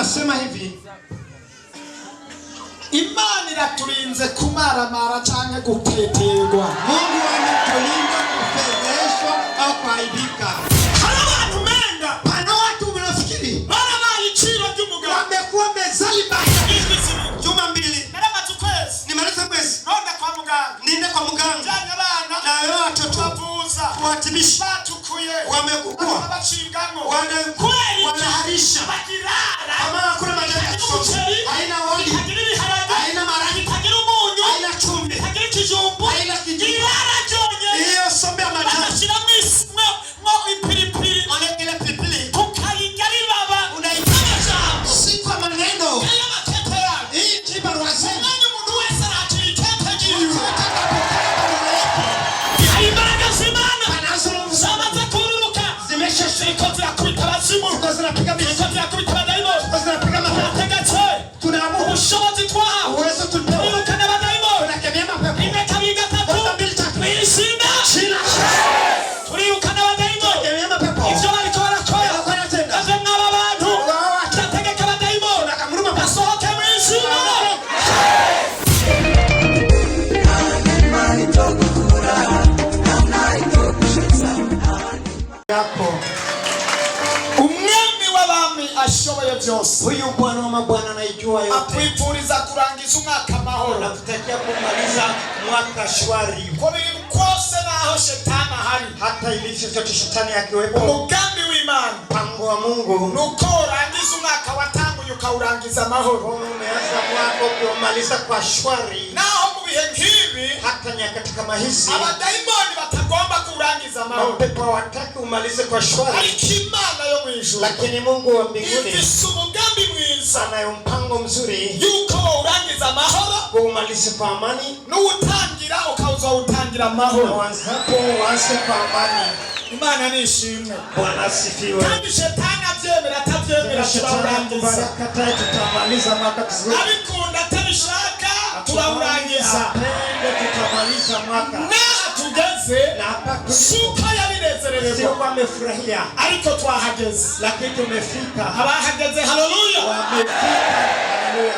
anasema hivi, Imana iraturinze kumaramara canke guteterwa. Mungu anatulinda kufedheshwa au kuaibika. Hari abantu menga, Pana watu mnafikiri barabaye iciro ry'umugabo. wamekuwa mezali baya. Juma mbili Naramaze ukwezi. nimaliza mwezi. Nonda kwa muganga. Niende kwa mganga. Janye abana. Na leo watoto bavuza. kuwatibisha. Batukuye. Wamekukua. Abacingamo. Wanaharisha. Bakirara. Kama hakuna majani. Haina wali. Haina maragi. Haina chumvi. Haina kijumbu. Hiyo sombe ya majani. Wanekele pilipili. Unaipaka si kwa maneno. Hii jiba ruwazeni. Umwami w'abami ashoboye byose. Huyu Bwana wa mabwana anaijua yote. Akwifuriza kurangiza umwaka amahoro. Nakutakia kumaliza mwaka shwari. Ko biri kose naho shetani ahari. Hata ilivyo chochote shetani akiwepo. Umugambi w'Imana. Mpango wa Mungu Nuko urangiza umwaka watanguye ukawurangiza amahoro. Umeanza mwaka ukiumaliza kwa shwari. Naho mu bihe nk'ibi hata nyakati kama hizi abadayimoni batagomba kurangiza amahoro. Mapepo hawataki umalize kwa shwari. Ariko Imana yo mwijuru. Lakini Mungu wa mbinguni ifise umugambi mwiza. anayo mpango mzuri yuko urangiza amahoro. Kuumalize kwa amani. N'utangira ukawuza utangira amahoro. Wanzapo uanze kwa amani. Imana nishimwe. Bwana asifiwe. Kandi shetani avyemera atavyemera turawurangiza. Kataye tutamaliza mwaka tuzuri. Abikunda atabishaka turawurangiza. Apende tutamaliza mwaka. Na tugeze na hapa suka yabinezererwa. Sio amefurahia. Ariko twahageze. Lakini tumefika. Abahageze haleluya. Wamefika. Haleluya.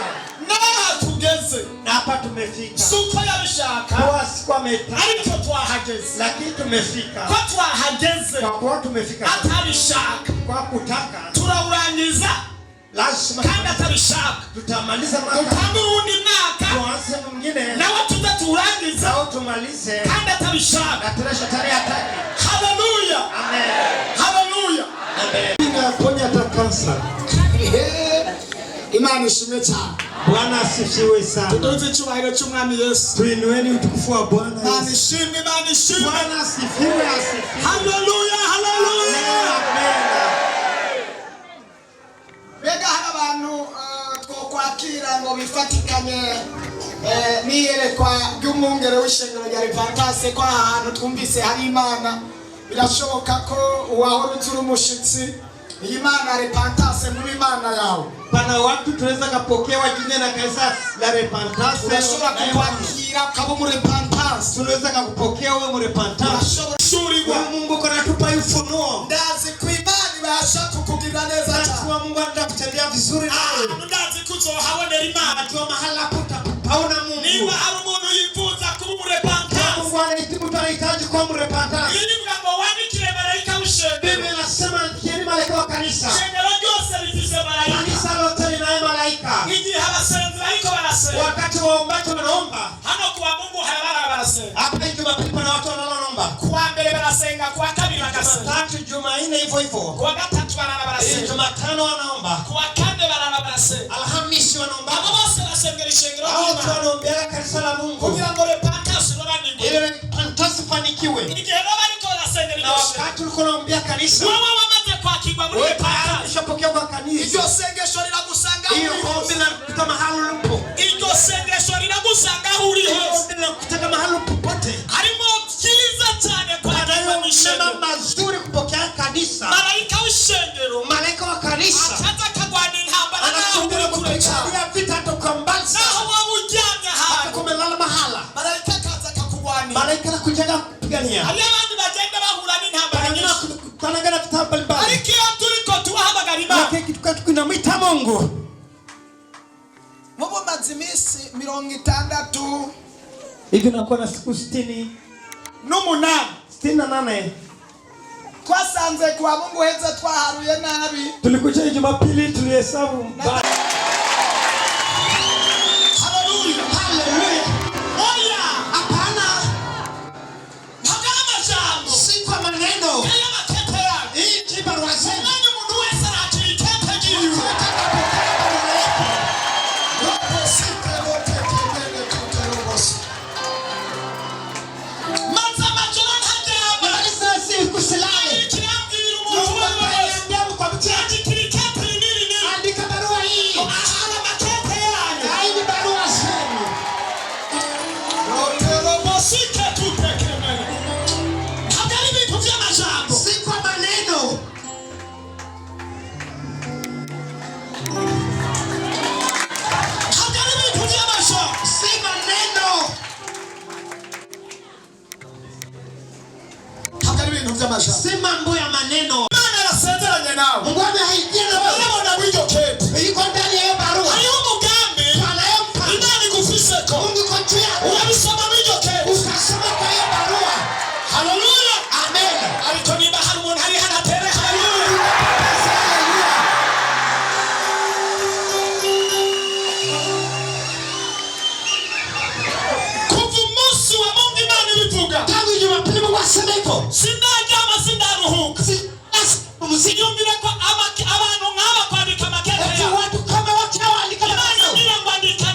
Na tugeze. Na hapa tumefika. Suka yabishaka. Kwa siku ametaka. Ariko twahageze. Lakini tumefika. Kwa twahageze. Kwa tumefika. Atabishaka. Kwa kutaka. Turawurangiza. Lazima kandi atabishaka tutamaliza mwaka. Utangu urundi mwaka. Tuanze mwingine. Na watu taturangiza. Au tumalize. Kandi atabishaka. Na tuna shetani hataki. Haleluya. Amen. Haleluya. Amen. Inaponya hata kansa. Imana ishimwe cyane. Bwana asifiwe sana. Tuduze icyubahiro cy'umwami Yesu. Tuinueni utukufu wa Bwana Yesu. Imana ishimwe, Imana ishimwe. Bwana asifiwe, asifiwe. Haleluya, haleluya. Amen. Bega hari abantu twokwakira ngo bifatikanye niyerekwa ry'umwungere w'ishengero rya Repentance ko ahantu twumvise hari Imana. Birashoboka ko uwahora uzura umushitsi iyi Imana Repentance muri Imana yawe. Pana watu tunaweza kupokewa jina na kanisa la Repentance. Unashobora kukwakira ukaba mu Repentance. Tunaweza kukupokea wewe mu Repentance. Shurirwa. Mungu anatupa ufunuo. Ndazi ku Imana ibasha kukugirira neza cyane. Mungu anatutendea vizuri nawe. Ndazi kuzohabonera Imana tu mahala hauna Mungu. Niba hari umuntu yifuza kuba mu Repentance. Mungu anahitaji kuwa mu Repentance. Ili ngo wandikire malaika w'ishengero. Biblia inasema ni malaika wa kanisa. Ishengero ryose rifise malaika. Kanisa lote linaye malaika. Igihe abasenzi bariko barasenga. Wakati waombaji wanaomba. Hano kuwa Mungu harabara barasenga. Hapa Jumapili pana watu wanaomba. Kuwa mbere barasenga, kuwa kabiri barasenga. Jumatatu, Jumanne hivyo hivyo. Kuwa gatatu barara barasenga. Jumatano wanaomba. Kuwa kane barara barasenga. Alhamisi wanaomba. Abo bose basengera ishengero ry'Imana. Hao wanaombea kanisa la Mungu. Kugira ngo Repentance robanirwe. Ile Repentance fanikiwe. Igihe bariko barasengera na wakati uko naombea kanisa. Wewe wamaze kwakirwa muri Repentance. Ushapokea kwa kanisa. Iryo sengesho riragusanga uri. Hiyo ombi na kutoka mahali ulipo. Iryo sengesho riragusanga uri hose. Na kutoka mahali popote. Harimo byiza cyane kwakirwa mu ishengero. Mazuri kupokea kanisa. Malaika w'ishengero. Malaika wa kanisa. Ataza kagwana intambara nawe uri kure cyane. Vita tokambaza. Naho waba uryamye ahantu. Kumelala mahala. Malaika kaza kakugwanira. Malaika anakujaga kupigania. Hari abandi bagenda bahura n'intambara nyinshi. Kanagana vitambali mbali. Ariko iyo turiko tubahamagara Imana. Tunamwita Mungu. Mungu. Mubo mazimisi 60 Hivi nakuwa na siku 68. Twasanze kwa Mungu heza twaharuye nabi. Tulikuja Jumapili tulihesabu. Haleluya. Haleluya. Oya, hapana. Magama jambo. Si kwa maneno. Kaya makete ya. Hii kibarua zenu. Mwenye mundu wesa na chirikete jiru. Si mambo ya maneno. Maana anasema nao. Mungu amehaidia na wewe na wijo keti. Yuko ndani ya barua. Ayo mugambi. Anayempa. Imani kufiseko. Mungu kontia. Unasoma wijo keti. Ukasoma kwa hiyo barua. Haleluya. Amen. Alitoniba harmon hari hana tere. Haleluya. Kuvumusi wa Mungu imani livuga. Tangu Jumapili Mungu asema hivyo. Sindajama sindaruhuka. Usiyumvire ko abantu nk'aba kwandika makete ya watu kama watu waandika makete ngira ngo andika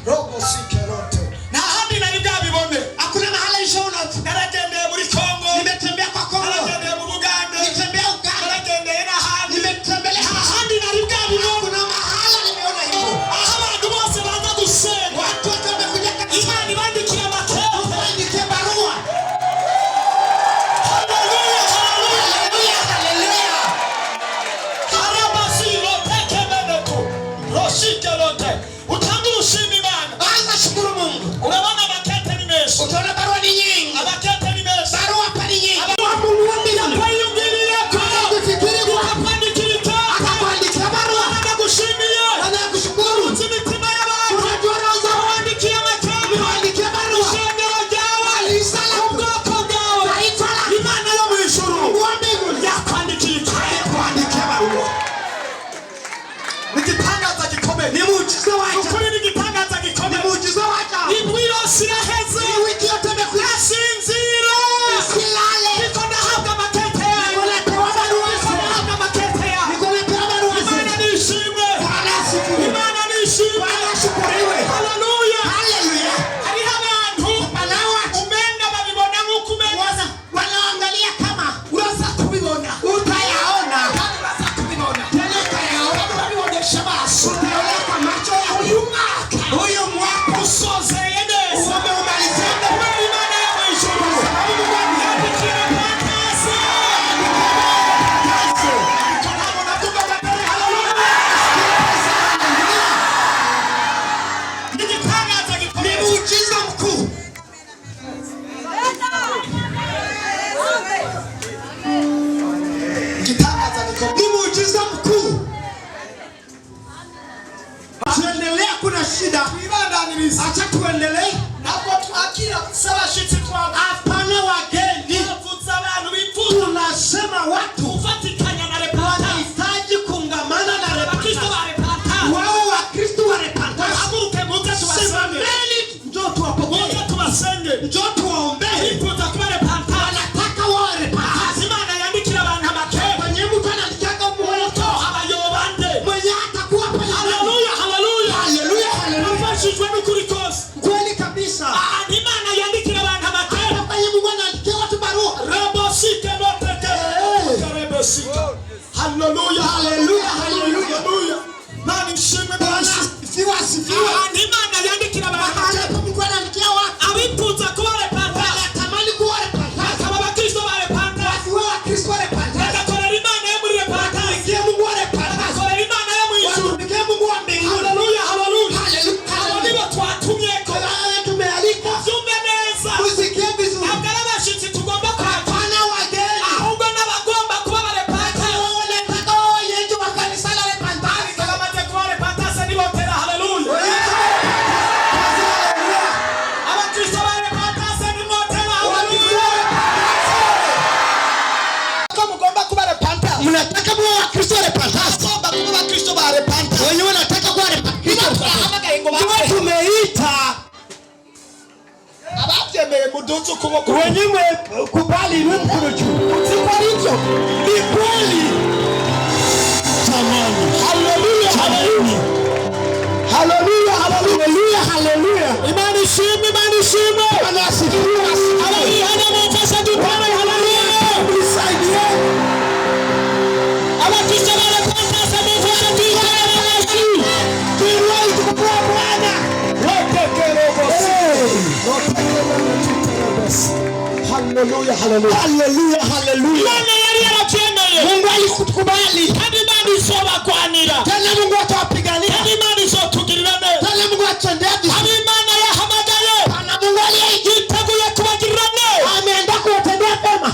robo sika lote na hadi na nibia bibonde hakuna mahala ishona. naratembea muri Kongo, Nimetembea kwa Kongo. naratembea mu Buganda, Nimetembea Uganda. naratembea na hadi Nimetembelea hadi na nibia bibonde. kuna mahala nimeona hivyo. Abantu bose baza gusenga, Watu wote wamekuja katika Imani bandikira makete. kuandika barua. Haleluya, haleluya. Haleluya, haleluya. Harabasiro tekemenetu. Roshike lote. Utanguru ushimi Imana. Anza shukuru Mungu. Unaona makete ni menshi. Utaona barua ni nyingi. Makete ni menshi. Barua hapa ni nyingi. Yapayungiriye ko. Kufikiri kwa Ukapandikira itaka. akakuandikia barua. Anagushimiye. Anakushukuru. Uzi imitima y'abantu. Unajua roho za Wandikiye makete. kuandikia barua. Ishengero ryawe. Alisala Ubwoko bwawe. taifa la Imana yo mu ijuru. Mungu wa mbinguni. Yakwandikiye itaka. Kuandikia barua. Igitangaza gikomeye. Ni muujiza wake. Ukuri ni igitangaza Ni gikomeye. muujiza wake. Ibwiro siraheze. Hii wiki yote imekuja. Asinzira. Usilale. Niko ndahabwa makete yawe. Unapewa barua. Niko ndahabwa makete yawe. Niko napewa barua. Imana nishimwe. Bwana asifiwe. Imana nishimwe. Bwana ashukuriwe. Haleluya. Haleluya. Hariho abantu umenga babibona nk'uko umenga. Wanaangalia kama unaweza kubibona. Utayaona. Uraza kubibona. Tena utayaona. Urabibonesha amaso. Utayaona kwa macho ya huyu mwaka. Huyu mwaka Usozeye neza. umeumalizia. Kubera Imana yo mu ijuru. Yandikira patasi. Ariko ntabwo navuga batari haleluya. Ni igitangaza Ni gikomeye. muujiza mkuu. Igitangaza gikomeye. Ni muujiza mkuu. Tuendelea, kuna shida. Twibandaniriza. Acha tuendelee. Ntabwo twakira s'abashitsi twaba. Hapana wageni. Tuvutsa abantu bifuza Tunasema watu gufatikanya na repata. wanahitaji kungamana na Abakristo repata. ba repata. Wao Wakristo wa repata. Haguruke muze tubasenge. Simameni, njoo tuwapokee. Muze tubasenge. Njoo tuwaombee. Bifuza kuba repata. Wanataka wawe repata. Imana yandikira abantu amakete. Mwenye mtu anataka muoto. Abayobande. Mwenye atakuwa pale. Haleluya, haleluya. Haleluya, haleluya. Nafashijwe n'ukuri kose. Kweli kabisa. Imana yandikira abantu muduzu kuboko. Wenywe kubali mkono juu. Usiparito. Ni kweli. Tamani. Hallelujah. Hallelujah. Hallelujah. Hallelujah. Hallelujah. Imani shime, imani shime. Anasifiwa. Hallelujah. Hana mufasa dupana. Hallelujah. Nisaidie. Abakisha wale pantasa mufasa dupana. Tuliwahi tukupea Bwana. Hallelujah, hallelujah. Hallelujah, hallelujah. Imani yali anatenda yeye. Mungu alikukubali. Hadi imani soba kwanira. Tena Mungu atawapigania. Hadi imani so tukirane. Tena Mungu atendea Hadi imani ya hamagaye. Tena Mungu Yiteguye kubagirane. ameenda kuwatendea mema.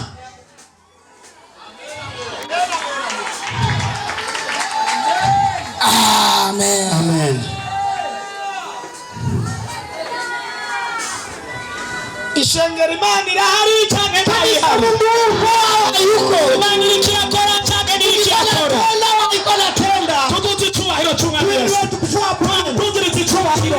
Amen. Amen. Ishengera imani irahari cyane ntayihari. Yuko. Imani ikirakora cyane n'ikirakora. Tuduze icyubahiro cy'umwami Yesu. Tuduze icyubahiro.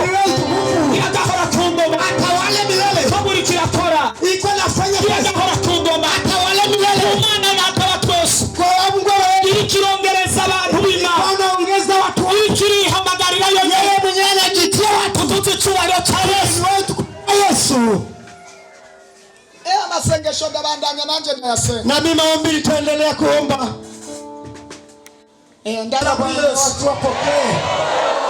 Iragahora ku ngoma. Atawale milele. Kaburi kirakora. Iko nafanya kazi. Iragahora ku ngoma. Atawale milele. Imana yataba twese. Kwa Mungu wewe. Ikirongereza abantu b'Imana. Anaongeza watu wake. Ikirihamagarira Yeye yeye. mwenyewe anajitia watu. Tuduze icyubahiro cya Yesu. Yesu. Amasengesho ndabandanya nanje ndayasenga. Na mimi maombi nitaendelea kuomba. Ndababwiye Watu wapokee.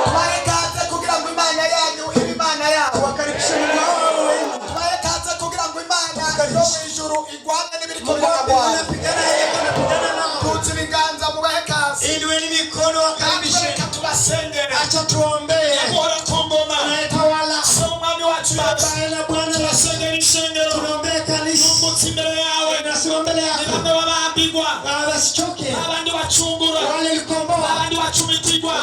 twarekaze kugira ngo Imana yanyu ibe Imana yabo. Wakaribishe Mungu wao. Twarekaze kugira ngo Imana yo mw'ijuru igwane n'ibiriko biragwana. Unapigana yeye anapigana nao. Tuzi ibiganza mubahe kazi. Inueni mikono wakaribishe. Reka tubasengere. Acha tuombee. Guhora ku ngoma. Anayetawala. So umwami wacu Yesu. Baba na Bwana Turasengera ishengero. tunaombea kanisa. Tumbutse imbere yawe. Tunasema mbele Ni yako. bamwe babambigwa. Wasichoke. Abandi bacungura. Wale likomboa. Abandi bacumitirwa.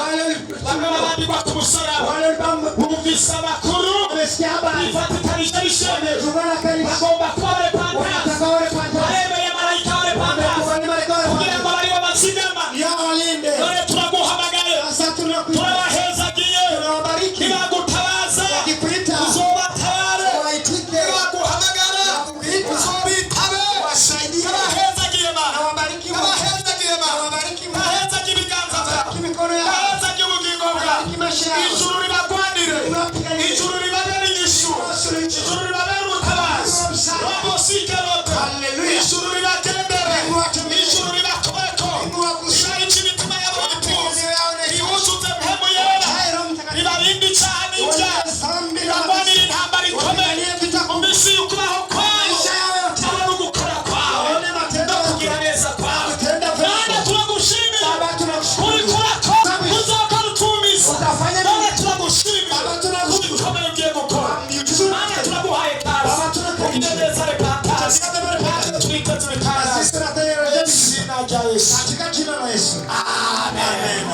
Bamwe babambigwa ku musaraba. Wale bamba. Bumvise amakuru. Wamesikia habari. Ifatikanije ishengero. Tubana kanisa. Bagomba kuba repentance. Wanataka wale kwanza. Baremeye marayika wa repentance. Wale malekao. Kugira ngo baribo basigama. Ya walinde. None turaguhamagaye. Sasa tunakuita. Turabahezagiye. Tunawabariki. Nibagutabaza. Wakikuita. Uzobatabare. Waitike. Nibaguhamagara. Wakuita. Uzobitabe. Wasaidie. Turabahezagiye ma. Nawabariki. Nabahezagiye ma. Nawabariki. Turabahezagiye ibiganza byawe. Nawabariki mikono yao. Turabahezagiye ubugingo bwawe. Nawabariki maisha yao. Ijuru ribagwanire. Niwapiganie. Ijuru ribabere inyishu. Ijuru ribabere ubutabazi. Robo sikeroto. Hallelujah. Ijuru ribagendere. Ijuru ribakoreko. Ribariki imitima y'abantu. Ribuzuze mpemu yera. Ribarinde cyane ibyaha. Ribagwanire intambara ikomeye. Mu minsi y'ukubaho kwabo. Cyane no gukora kwawe. No kugira neza kwawe. Mana turagushimira. Uri kurakora. Uzakora utumiza. Mana turagushimira. Uri gukomeye ugiye gukora. Mana turaguhaye kazi. Ugire neza repentance. Mana twiteze repentance. Izina rya Yesu. Katika jina la Yesu. Amen.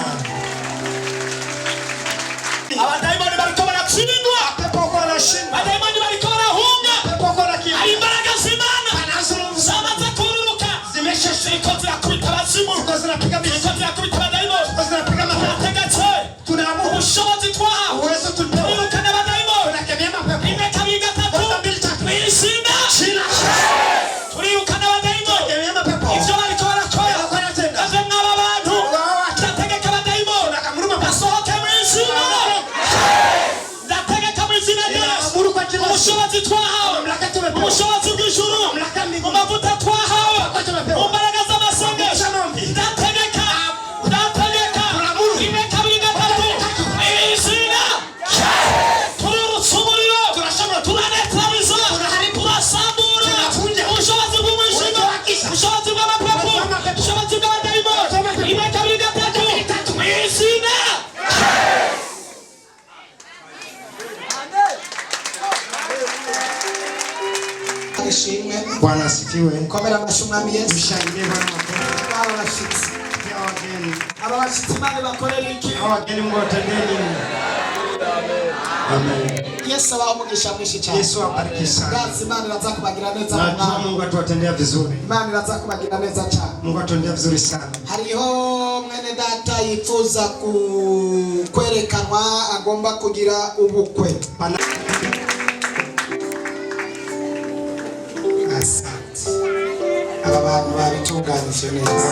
Abadayimoni bariko baratsindwa. Pepo kwa anashinda. Abadayimoni bariko barahunga. Pepo kwa anakimbia. Hari imbaraga z'Imana Anazo zamaze kururuka. Ziriko zirakubita abazimu. ziko zinapiga Ziriko mizimu. zirakubita abadayimoni. Ziko zinapiga mapepo. Turategetse Tunaamuru. ubushobozi twahawe. Uwezo tulipewa. Twirukane abadayimoni. Tunakemea mapepo. Rimwe kabiri gatatu. Moja mbili tatu. Mw'izina. Jina. Turirukane abadayimoni. Tunakemea mapepo. Ivyo bariko barakora. Bariko baratenda. Maze mwaba bantu. Wao. Ndategeka abadayimoni. Tunakamuru mapepo. Basohoke mw'izina. Ndategeka mw'izina rya Yesu. Tunaamuru kwa jina la Yesu. Ubushobozi twahawe. Mamlaka tumepewa. Ubushobozi bw'ijuru. Mamlaka Mu mbinguni. mavuta twahawe. Mamlaka tumepewa. Mu mbaraga z'amasengesho. Ndategeka. Tunaamuru. Rimwe kabiri gatatu. Mw'izina. Tururutsa umuriro. Turanetariza. Turasambura. Tunavunja. Ubushobozi bw'umwijima. Ubushobozi bw'amapepo. Ubushobozi bw'abadayimoni. Rimwe kabiri gatatu. Mw'izina. Ishimwe. Bwana asifiwe. Komera amashyi Umwami Yesu. Mshangilie Bwana mapepo. Aba bashitsi. Pia wageni. Aba bashitsi Imana bakorera iki? Hawa wageni Mungu watendeni. Amen. Yesu abaha umugisha mwinshi cyane. Yesu awabariki sana. Gazi Imana iraza kubagira neza Na mu tuna mwami. Mungu atuwatendea vizuri. Imana iraza kubagira neza cyane. Mungu atuwatendea vizuri sana. Hariho mwene data yifuza kwerekanwa agomba kugira ubukwe. Pana aba bantu babitunganije neza.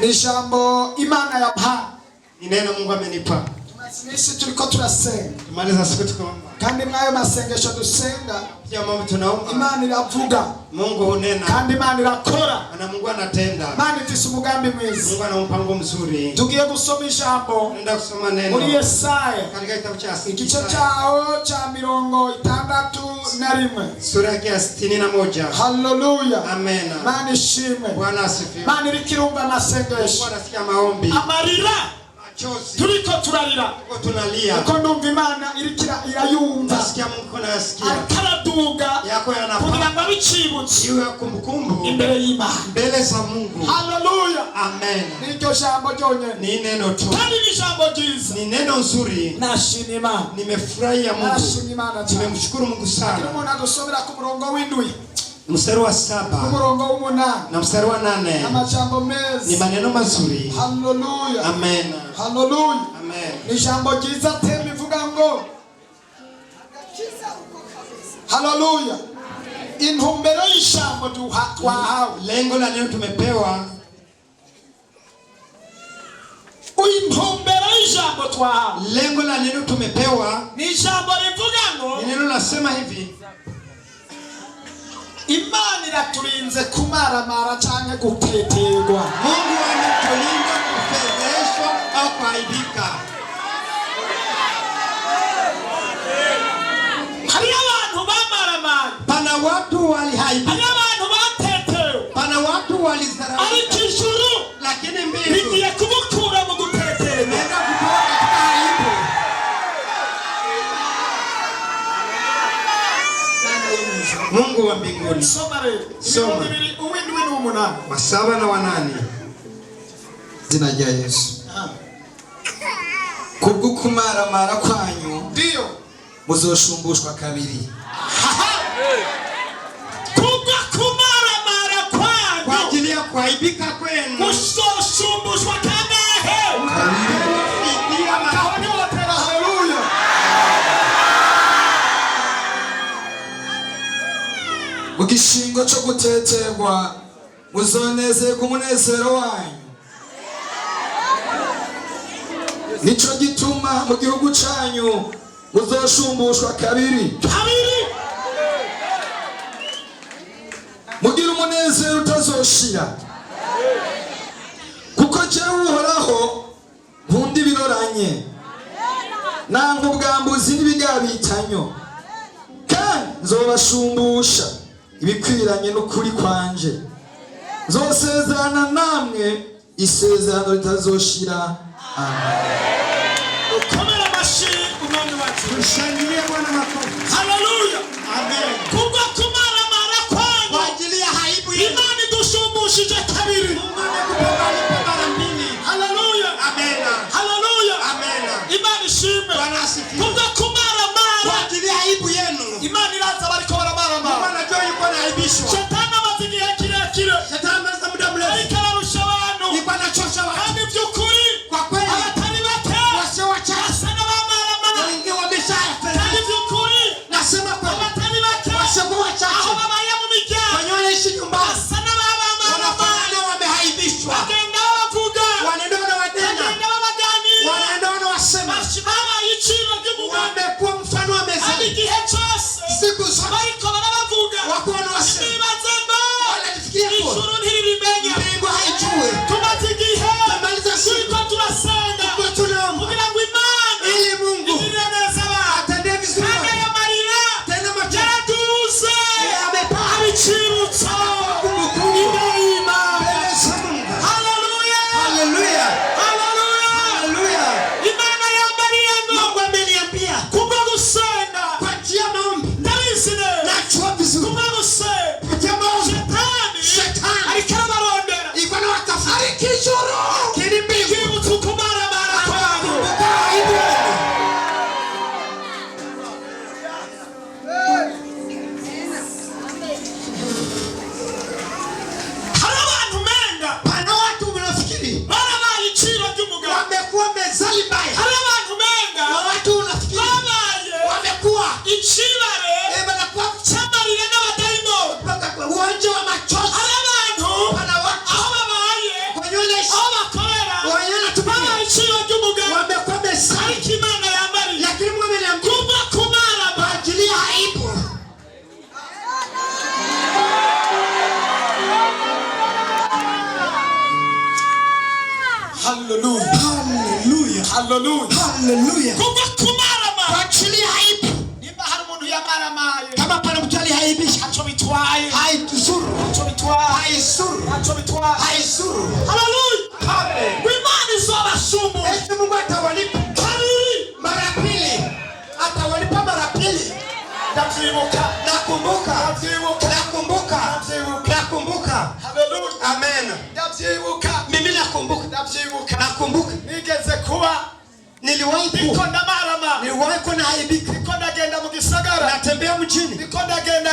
Ni jambo Imana yampaye. Ni neno Mungu amenipa. Sisi tuliko tunasenga. Tumaliza siku tukaomba. Kandi mwayo masengesho dusenga. Pia mambo tunaomba. Imana iravuga. Mungu hunena. Kandi Imana irakora. Na Mungu anatenda. Imana ifise umugambi mwiza. Mungu ana mpango mzuri. Tugiye gusoma ijambo. Nenda kusoma neno. Muri Yesaya. Katika kitabu cha Isaya. Igice cyaho cha 61. Sura ya 61. Hallelujah. Amen. Imana ishimwe. Bwana asifiwe. Imana irikirumva masengesho. Bwana asikia maombi. Amarira. Turiko turarira. Tunalia. Uko ndumva Imana irayumva. Nasikia Mungu anasikia. Akaraduga. Yako yanapaa. Kugira ngo abicibutse. Iwe kumbukumbu. Imbere y'Imana. Mbele za Mungu. Hallelujah. Amen. Niryo jambo ryonyene. Ni neno tu. Kandi ni jambo ryiza. Ni neno nzuri. Nashimye Imana. Nimefurahia Mungu. Nashimye Imana. Nimemshukuru Mungu sana. Kila mwana adusomera ku murongo w'indwi. Mstari wa 7. Ku murongo w'8. Na mstari wa 8. Amajambo meza. Ni maneno mazuri. Hallelujah. Amen. Hallelujah. Amen. Ni jambo ryiza teme ivuga ngo Hallelujah. Intumbero y'ijambo twahawe. Lengo la neno tumepewa. Intumbero y'ijambo twahawe. Lengo la neno tumepewa. Ni jambo rivuga ngo Neno nasema hivi. Imana iraturinze kumaramara canke guteterwa. Mungu anatulinda kufedheshwa au kuaibika. Hari abantu bamaramara. Pana watu walihaibika. Hari abantu batetewe. Pana watu walizarau. Ariko ijuru Lakini mbingu bigiye kubukura mu guteterwa. nenda kutoka katika aibu. Mungu wa mbinguni. Soma rero. Soma. Uwindwi n'umunani. Wa 7 na wa 8. Zina rya Yesu. Kubwo kumaramara kwanyu Ndio. muzoshumbushwa kabiri. Kubwo kumaramara kwanyu. Kwa ajili ya kuaibika kwenu. Muzoshumbushwa kangahe? Fidia Kahoni wotera haleluya. Mu gishingo cyo guteterwa muzonezerwa umunezero wanyu. Nico gituma mu gihugu cyanyu muzoshumbushwa kabiri. Mugira umunezero utazoshira. Kuko jewe Uhoraho nkunda ibiroranye. Nanga ubwambuzi n'ibigabitanyo. Kandi nzobashumbusha ibikwiranye n'ukuri kwanje. Nzosezerana namwe isezerano ritazoshira. Amen. Ukomera amashi umwami wacu. Tushangilie Bwana makofi. Haleluya. Amen. Kubwo kumaramara kwanyu. Kwa ajili ya aibu yenu. Imana idusumbushije kabiri. Mungu amekupa mara mbili. Haleluya. Amen. Haleluya. Amen. Imana ishimwe. Bwana asifiwe. Kubwo kumaramara. Kwa ajili ya aibu yenu. Imana iraza bariko baramaramara. Mungu anajua yuko anaibishwa. Shetani amaze igihe kirekire. Shetani amaze muda mrefu. Ariko ararusha abantu. Yuko anachosha watu. Kandi by'ukuri. Kwa kweli. Abatari bake. Wasio wachache. Basa n'abamaramara. Wengi wameshafedheshwa. Haleluya. Kubwa kumarama. Kuachilia aibu. Nimba hari umuntu yamaramaye. Kama pana mtu alihaibisha, Hacho bitwaye. haidhuru. Hacho bitwaye. Haisuru. Hacho bitwaye. Haisuru. Haleluya. Amen. Imani izobasumbu. Ese Mungu atawalipa mara pili. Atawalipa mara pili. Ndavyibuka. Nakumbuka. Ndavyibuka. Nakumbuka. Ndavyibuka. Nakumbuka. Haleluya. Amen. Ndavyibuka. Mimi nakumbuka. Ndavyibuka. Nakumbuka. Nigeze kuba Niliwahi niko ndamarama. Niliwahi kuwa nahaibika. Niko ndagenda mu gisagara. Natembea mjini. Niko ndagenda.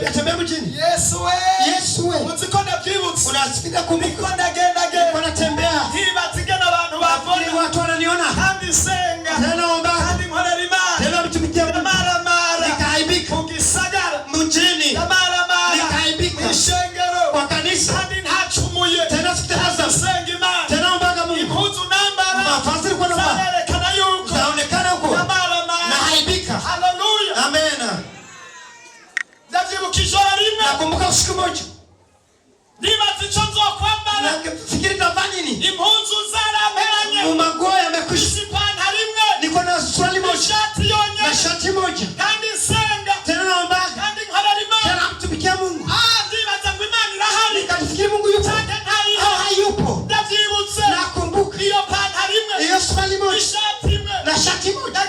Natembea mjini. Yesu we. Yesu we. Uziko ndavyibutse. Unasikia kumbuka. Niko ndagenda. Niko natembea. Hibatigena abantu Wafuni bavona. watu wananiona. Kandi senga. Tena omba. Kandi nkorera Imana. Tena mtumikia Mungu. Ndamarama. Nikahaibika. Mu gisagara. Mjini. Ndamarama. Nikahaibika. Ishengero. Kwa kanisa. Kandi ntacumuye. Tena sikitaza. Senga Imana. Tena ombaga Mungu. Impuzu nambara. Mavazi nilikuwa navaa. Zanerekana yuko. Zaonekana huko. Ndamarama. Nahaibika. Haleluya. Amen. Ndavyibuka ijoro rimwe. Nakumbuka usiku moja. Nibaza ico nzokwambara. Nafikiri nitavaa nini? Impuzu zaramperanye. Mumaguo yamekwisha. Ipantaro imwe. Niko na swali moja. Ishati yonyene. Na shati moja. Kandi senga. Tena naombaga. Kandi nkorera Imana. Tena mtumikia Mungu. Ndibaza ngo Imana irahari. Nikafikiri Mungu yupo. Canke ntayiho. Au hayupo. Ndavyibutse. Nakumbuka. Iyo pantaro imwe. Iyo swali moja. Ishati imwe. Na shati moja.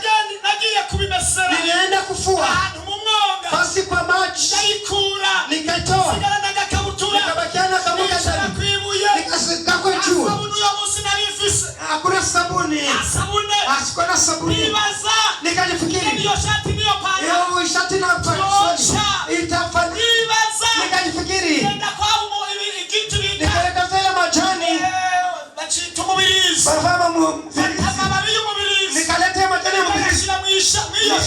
Nagiye kubimesera. Nilienda kufua. Ahantu mu mwonga. Basi kwa maji. Ndayikura. Nikaitoa. Sigara n'agakabutura. Nikabakia na kamuka Nishira ndani. kwibuye. Nikasika kwa juu. Sabuni uyo munsi narifise. Hakuna sabuni. Sabune. Asikuwa na sabuni. Nibaza. Nikajifikiri. Iyo shati niyo pantaro. Iyo shati na swali. Itafanya. Nibaza. Nikajifikiri. Nenda kwa ikintu bita. Nikaelekeza majani. Bacita umubirizi. Barabama Amababi y'umubirizi. nikaleta majani ya mbili. Bakashira mw'iyo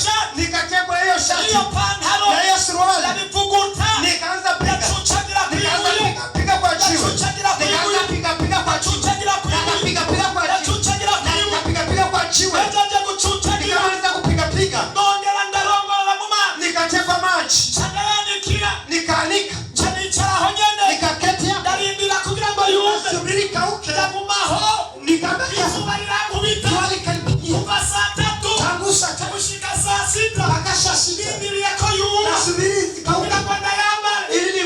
shati. Nikategwa hiyo shati. Iyo pantaro. Na hiyo suruali. Ndabivuguta. Nikaanza piga. Ndacucagira Nikaanza kwibuye. piga kwa jiwe. Ndacucagira kwibuye. Nikaanza piga kwa jiwe. Ndacucagira kwibuye. Nikapiga kwa jiwe. Ndacucagira kwibuye. Nikapiga kwa jiwe. Ndajaja gucucagira. Nikamaliza kupiga. Ndongera ndarongorera mu mazi. Nikatekwa maji. Canayanikira. Nikaanika. Canicaraho nyene. Nikaketi hapo. Ndarindira kugira ngo yumve. Subiri kauke. Ndagumaho. Nikabakia. Izuba rirankubita. Jua likanipigia. Kuva saa 3 Tangu saa 3 gushika saa 6. mpaka saa 6. Ndindiriye ko yuma. Nasubiri Kugira kauke. ngo ndayambare. Ili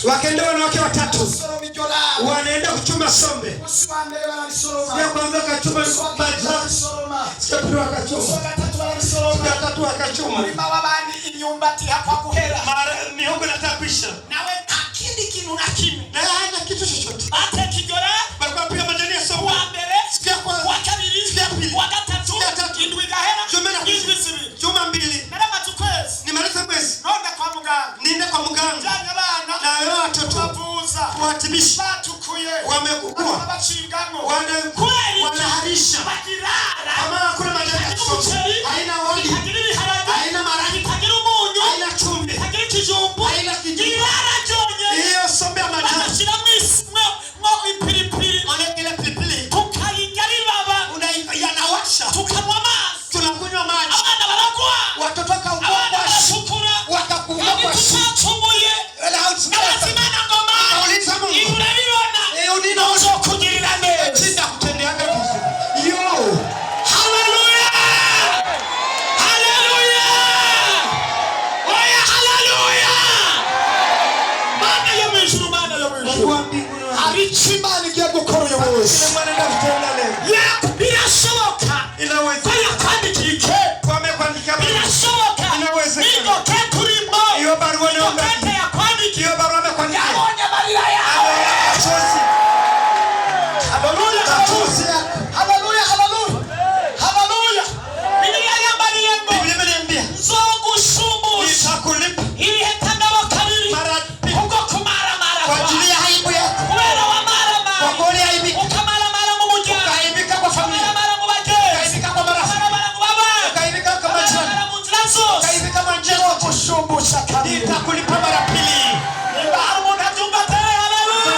Wakaenda wanawake watatu. Wanaenda kuchuma sombe. Sio kwanza kachuma maji. Sio pili wakachuma. Watatu wakachuma. Mara mihogo natakwisha. Nawe akili kinu na kimi. Na hana kitu chochote. Ate kijora. Bakwa pia majani ya somo. Wambere. Sikia kwanza. Wakabiri. Sikia pili. Wakatatu. Sikia tatu. Indwi gahera. Juma mbili. Nalama tukwezi. Nimaliza mwezi. Nonda kwa muganga. Niende kwa muganga. Janga bana. Na leo watoto. Wabuza. Kuwatibisha. Batukuye. Wamekukua. Wabachingamo. Kweli. Wanaharisha. Bakirara. Kama hakuna majani ya somo. Haina wali. Hakiri harage. Haina maragi. Hakiri umunyu. Haina chumvi. Hakiri kijumbu. Haina kijumbu. Kirara jonye. Hiyo sombe ya majani. Bakashira mwisi. Mwa ipilipili. Ile pilipili. Tukayingali baba. Yanawasha. Tukanwa mazi. Tunakunywa maji. Abana baragwa. Watoto wakaugua kwa Abana wakakuugua kwa tutacumuye. N'abazimana ngoma. Nauliza Mungu. Urabibona. Unina uzokugirira neza. Sita kutendeaga vizuri. Yo. Haleluya. Haleluya. Oya haleluya. Mana yo mwijuru, mana yo mwijuru. Mungu mbinguni. Harichimana igiye gukora yo wose. Kile mwana ndakutenda leo. Birashoboka. Inaweza. Oya kwandikike. Wamekuandika Birashoboka. Inawezekana. Nigo keturimo. Hiyo barua Nigo kete ya kwandiki. hiyo barua amekuandika. Yabonye marira yawe. Haleluya. Haleluya. Haleluya. Haleluya. Biblia yambariye ngo. Biblia imeniambia. Nzogushumbusha. Nitakulipa. Ili hetandabo kabiri. Mara Kubwo kumaramara kwa ajili ya aibu yako. Kubera wamaramara. Kwa kweli aibika. Ukamaramara mu muryango. Ukaibika kwa familia. Ukamaramara mu bagenzi. Ukaibika kwa marafiki. Ukamaramara mu baba. Ukaibika kwa majirani. Ukamaramara mu nzira zose. Ukaibika kwa njia zote. Kushumbusha kabiri. Nitakulipa mara pili. Niba hari umuntu abyumva ate haleluya.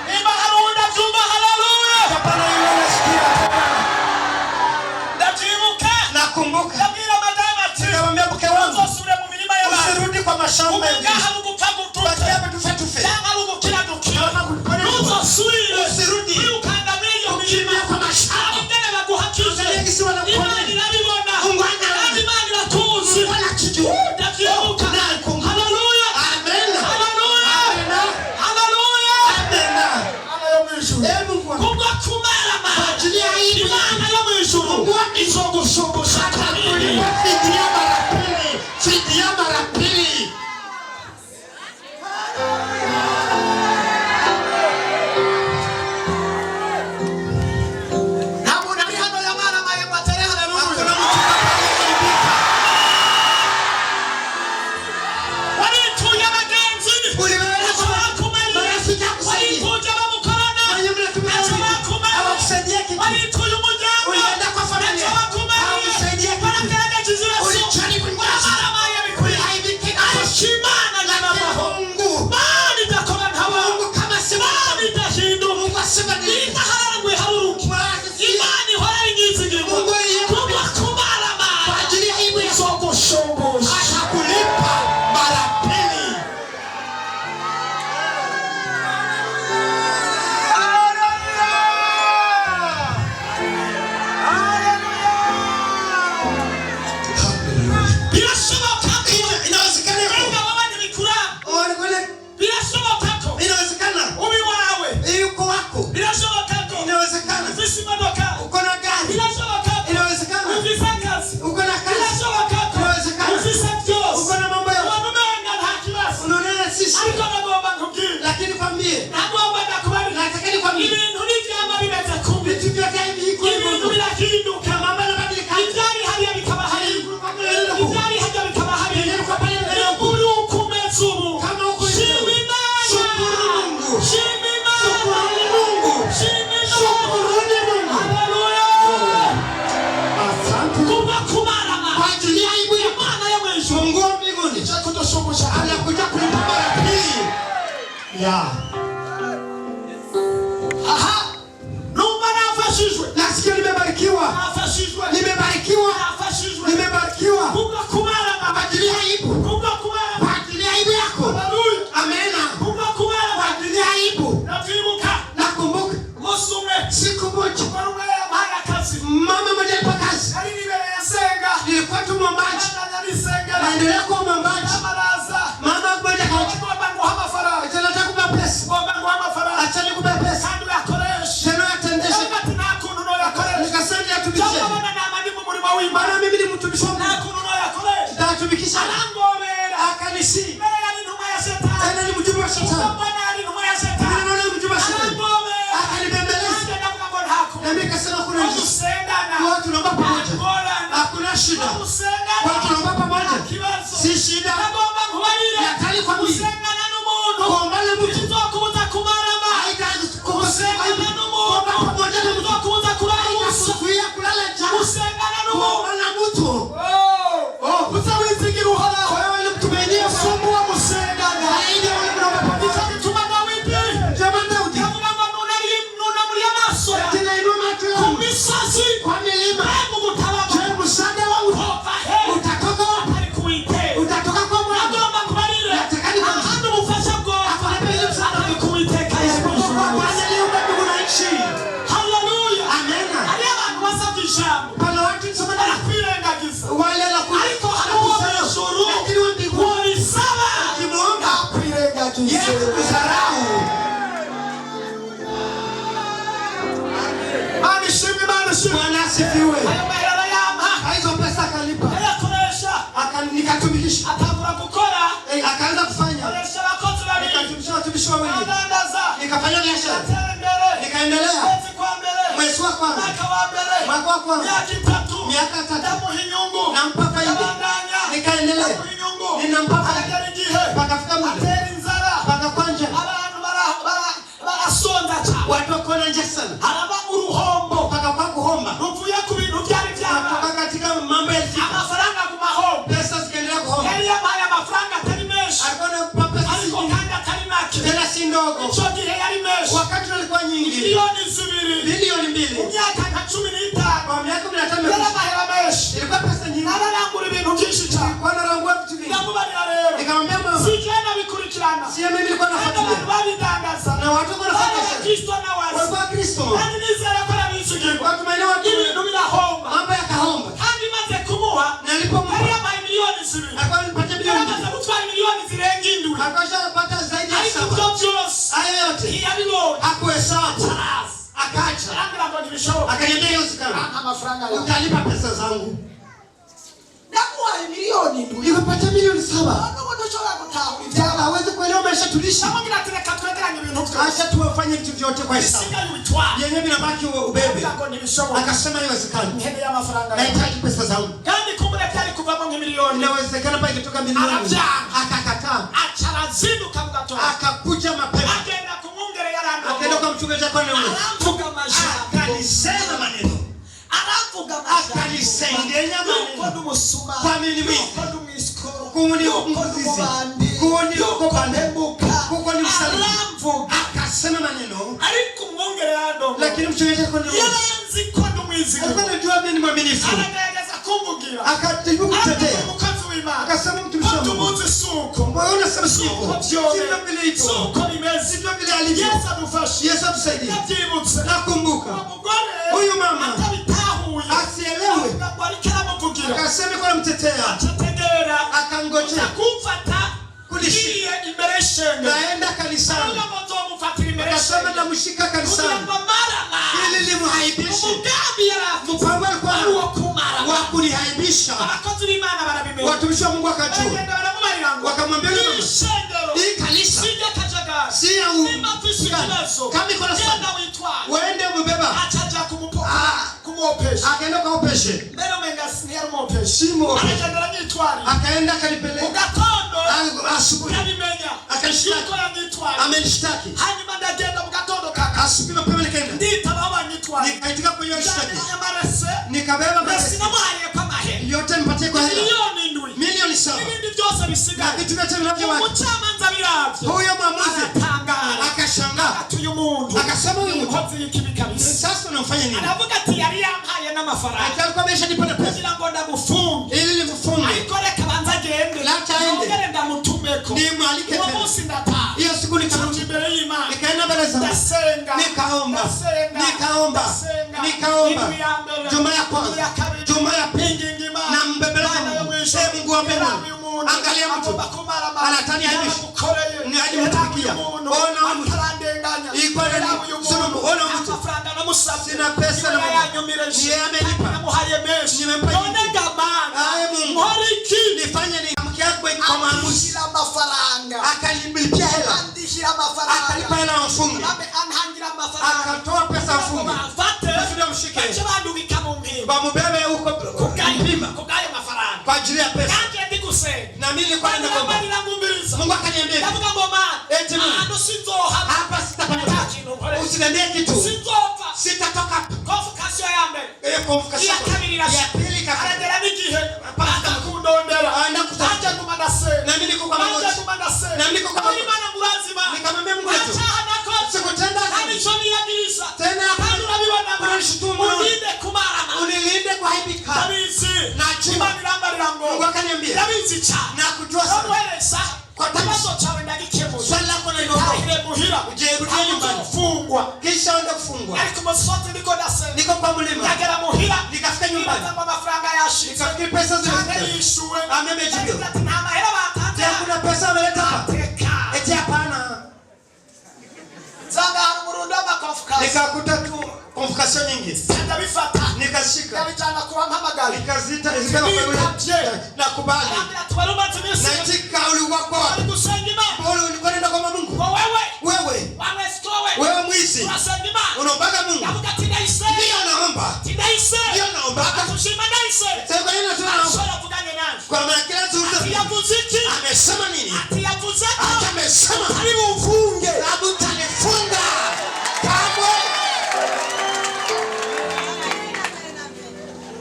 Niba hari umuntu abyumva haleluya. Ndabyibuka. Nakumbuka. Ndabwira madamu ati. Nikamwambia mke wangu. Uzosubire mu mirima y'abantu. Usirudi kwa mashamba ya Umenga hari ugupfa gutuze. Basi hapa tufe. Cyangwa hari ugukira dukira. Ntuzosubire. Usirudi. Wirukanga muri iyo mirima. Ukimbia kwa mashamba. Abagene baguhakije. Yesu wanakuona. Imana irabibona. Mungu anaona. Kandi Imana iratuzi. Mungu anakijua. Ndabyibuka. Nakumbuka. Haleluya. Amen. Haleluya. Amen. Haleluya. Amen. Mungu wangu. Kubwo kumarama. Kwa ajili ya aibu. Imana yo mu ijuru. Mungu wangu. Izogushumbusha kabiri. Fidia mara pili. Fidia mara pili. Ntabwo nari hano yamaramaye ngo atere haleluya. Warituye abagenzi. Ntacyo bakumarira. Warituje abamukorana. Ntacyo bakumarira. Warituye umuryango. Ntacyo bakumarira. Baragaragaje iziraso. Waramaramaye bikwiye. Ariko Imana nyamamaho. Imana idakora nkabo. Imana idahinduka. Idaharangwe haruruka. Imana ihora inyizigirwa. Kubwo kumaramara. Izogushumbusha. Atakulipa mara pili. Birashoboka ko. Inawezekana. Wenga wabandi bikura. Birashoboka ko. Inawezekana. Ubi wawe. Yuko wako. Birashoboka ko. Inawezekana. Ufise imodoka. Uko na gari. Birashoboka ko. Inawezekana. Ufise akazi. Uko na kazi. Birashoboka ko. Inawezekana. Ufise byose. Uko na mambo ya Abantu benga nta kibazo. unaona sisi. Ariko nagomba nkubwire. Lakini kwambie. Nagomba ndakubarira. Nataka nikwambie. Ibintu n'ivyama bimeze kumbi. Vitu vyote hivi viko Ibintu birahinduka. Mambo yanabadilika. Ibyari hariya bikaba hariya. Ibyari hajya bikaba hariya. Ndio Uri ukumeze ubu. Kama uko Shima Imana. Shukuru Mungu. Shima Imana. Shukuruni Mungu. Shima Imana. Shukuruni Mungu. Haleluya. Asante. Kubwo kumarama. Kwa ajili ya aibu ya Imana yo mu ijuru. Mungu wa mbinguni. Kudushumbusha. Anakuja kulipa mara pili. Ya. Aha. Numva nafashijwe. Nasikia nimebarikiwa. Nafashijwe. Nimebarikiwa. Nafashijwe. Nimebarikiwa. Kubwo kumarama. Kwa ajili ya aibu. Kubwo kumarama. Kwa ajili ya aibu yako. Haleluya. Amena. Kubwo kumarama. Kwa ajili ya aibu. Navyibuka. Nakumbuka Umunsi umwe. siku moja Wari umwe yampaye akazi. mama mmoja alipa kazi. Nari nibereye nsenga. Nilikuwa tu mwombaji. Nari nsengera. Naendelea kuwa mwombaji. Amaraza. shida. Kwa tunaomba pamoja. Si shida. Nataka kwambia. Kuomba na mtu. Nikatumikisha atavura gukora akaanza kufanya aresha abakozi babiri nikatumikisha watumishi wawili adandaza nikafanya biashara nikaendelea mwezi wa kwanza mwaka wa kwanza miaka 3 nampa faida nikaendelea ninampa faida pakafika muda pakakwanja barasonza cyane watu wakona nje sana haraba uruhombo pakakwa kuhomba ruvuye ku bintu byari byaba katika mambo ya amafaranga ku mahombo pesa zikaendelea kuhomba yari yabaye amafaranga atari menshi alikuwa pesa ariko kandi atari make tena si ndogo icyo gihe yari menshi wakati walikuwa nyingi milioni 2 mu myaka nka 15 kwa miaka 15 yari amahera menshi ilikuwa pesa nyingi nararangura ibintu byinshi cyane kwa narangua vitu vingi ndamubarira rero nikamwambia mama sijana bikurikirana si mimi nilikuwa nafuatilia abantu babidangaza na watu wanafuatilia Kristo na wazi kwa Kristo kandi nizera ko nabisugirwa watu maana watu ibintu birahomba mambo yakahomba kandi maze kumuha nalipompa yari yabaye milioni 2 alikuwa nipatia milioni amaze gutwara milioni zirenga 7 akashapata zaidi ya ariko 7 ibyo byose hayo yote iyabibonye hakuhesabu akacha arangira ngo ntibishoboka akaniambia yozikana amafaranga yawe utalipa pesa zangu nakuhaye milioni 7 nikapata milioni 7 nubwo ndoshobora gutahura Tena hawezi kuelewa maisha tulishi. namubwira ati reka twegeranye ibintu byose Acha tuwafanye vitu vyote kwa hesabu. isigaye ubitware Yenyewe vinabaki ubebe. ngo ntibishoboka Akasema haiwezekani. nkeneye amafaranga Nahitaji pesa zangu. kandi kumbure byari kuvamo nk'imiliyoni Inawezekana pale ikitoka milioni. Akakataa. acarazinduka mu gatondo Akakuja mapema. agenda kumwungere yarandogo Akaenda kwa mchungaji wake na wewe. aramvuga amajambo Akalisema maneno. aravuga amajambo Akalisengenya maneno. uko n'umusuma Kwa mimi mwizi. uko n'umwisikoro Kuuni uko mzizi. n'umubandi Kuuni uko bande. kuko ni msaliti. aramvuga Akasema maneno. ariko umwungere yarandogo Lakini mchungaji wake na wewe. yaranzi ko n'umwizi Alikuwa anajua mimi ni mwaminifu. aragerageza kumvugira Akajaribu kutetea. umukozi w'Imana Akasema mtumishi wa Mungu. tumuzi suko Mbona unasema sivyo? suko Sivyo byone vile hivyo. suko bimeze Sivyo vile alivyo. Yesu adufashe Yesu atusaidie. yabyibutse Nakumbuka. umugore Huyu mama atabitahuye asielewe. ngo ariko aramuvugira Akasema kwa mtetea. acategera Akangojea. kumfata Kulishi. kuliye imbere y'ishengero Naenda kanisani. bazomufatira imbere Akasema y'ishengero namshika kugira kanisani. ngo amarana Ili limuhaibishe. umugambi yaravuze Mpango alikuwa ari uwo kumara wa kunihaibisha. abakozi b'Imana barabimenya Watumishi wa Mungu wakajua. bagenda baramubarira ngo Wakamwambia yule mama. ishengero Hii kanisa sijya kajagari si ya nimba mfise ikibazo Kama iko na genda swali. witware Waende mbeba. acaja Ah. kumwopesha Akaenda kwa upeshe. mbere umenga ntiyari umwopesha Simu upeshe. aragenda aramwitwarira Akaenda mu akalipeleka. gatondo Asubuhi. ndabimenya Akanishtaki. yuko yamwitwara Amenishtaki. hanyuma ndagenda mu gatondo kaka Asubuhi mapema nikaenda. nditaba aho banyitwara Nikaitika kwa hiyo shtaki. amarese Nikabeba mbese pesa. namuhariye ko amahera Yote nipatie kwa hela. miliyoni 7 Milioni 7. n'ibindi byose Na bisigaye vitu vyote vinavyowaka. umucamanza biravye Huyo mwamuzi aratangara akashangaa. ati uyu muntu Akasema huyu mtu. umukozi y'ikibi kabisa Sasa unamfanya nini? aravuga ati yari yampaye n'amafaranga Alikuwa ameshanipa na pesa. kugira ngo ndamufunge Ili nimfunge. ariko reka banza agende Lacha aende. nongere ndamutumeko Nimwalike uwo tena. munsi ndataha Hiyo siku ncaja nikarudi. imbere y'Imana Nikaenda mbele za Mungu. ndasenga Nikaomba. ndasenga Nikaomba. ndasenga Nikaomba. indwi ya mbere Juma ya indwi kwanza. ya kabiri Juma ya pili. inginga Imana Na mbebeleza Imana yo Mungu. mwisho Ee Mungu wa mbinguni. Angalia mtu. Anatani aibishe. Ni aje mtumikia. Ona mtu. atarandenganya Iko nini? Sulumu. Ona mtu. amafaranga namusabye Sina pesa na Mungu. yanyumireje Ni yeye amenipa. namuhaye menshi Nimempa none nyingi. gamana Aye Mungu. nkora iki Nifanye nini? Mke yako kwa maamuzi. andihira amafaranga Akanilipia hela. andihira amafaranga Akalipa hela mfunge. anhangira amafaranga Akatoa pesa mfunge. bafate Basi ndio mshike. bace bandubika mu mpimba Bamubebe huko kupima. kubwayo nilikuwa ninaomba. Mungu akaniambia ndavuga ngo mana eti ahantu sinzohava hapa sitapata kitu. Usiniambie kitu. Sinzohava. Sitatoka. Convocation ya mbere. Convocation. Ya kabiri irashe. Ya pili kabisa. Aragera n'igihe paka kundondera. Nakutaja kumandase. Na mimi niko kwa magoti. Na mimi niko kwa magoti. Imana murazima. Nikamwambia Mungu wetu. Acha nakoze. Sikutenda Hadi choni ya dirisa. Tena hadi unabibona unanishutumu. Unilinde kumarana. Unilinde kwa haibika. Tabizi. Na chuma nirambarira ngo. Mungu akaniambia. Tabizi cha. Na kujua sana. Namueleza. Kwa tabaso chawe ndagikemuza. Swali lako na ndio. Ile muhira. Ujerudia nyumbani. Fungwa. Kisha enda kufungwa. Ariko musote niko ndase. Niko kwa mlima. Nagera muhira. Nikafika nyumbani. Nikatamba mafaranga yashitse. Nikafikiri pesa zote. Yishuwe. Amemejibiwa. Nta mahera batanze. Kuna pesa ameleta hapa. Teka. Eti hapana. Zanga murundo makonfuka. Nikakuta tu convocation nyingi. Sasa bifata. Nikashika. Nabitanga kuwa mpamagara. Nikazita izikana kwa yule. Nakubali. Tubaruma tumisi. Natika ulikuwa kwa. Alikusengima. Bora ulikuwa nenda kwa Mungu. Wewe. Wewe. Sikowe. Wewe mwizi. Unasengima. Unaombaga Mungu. Yavuga tinda ise. Ndio naomba. Tinda ise. Ndio naomba. Tushima ise. Sasa kwa nini tunaomba? Sura vuganye naye. Kwa maana kila tuzo. Yavuziki. Amesema nini? Yavuziki. Amesema. Karibu ufunge. Sababu tanifunga. Kamwe.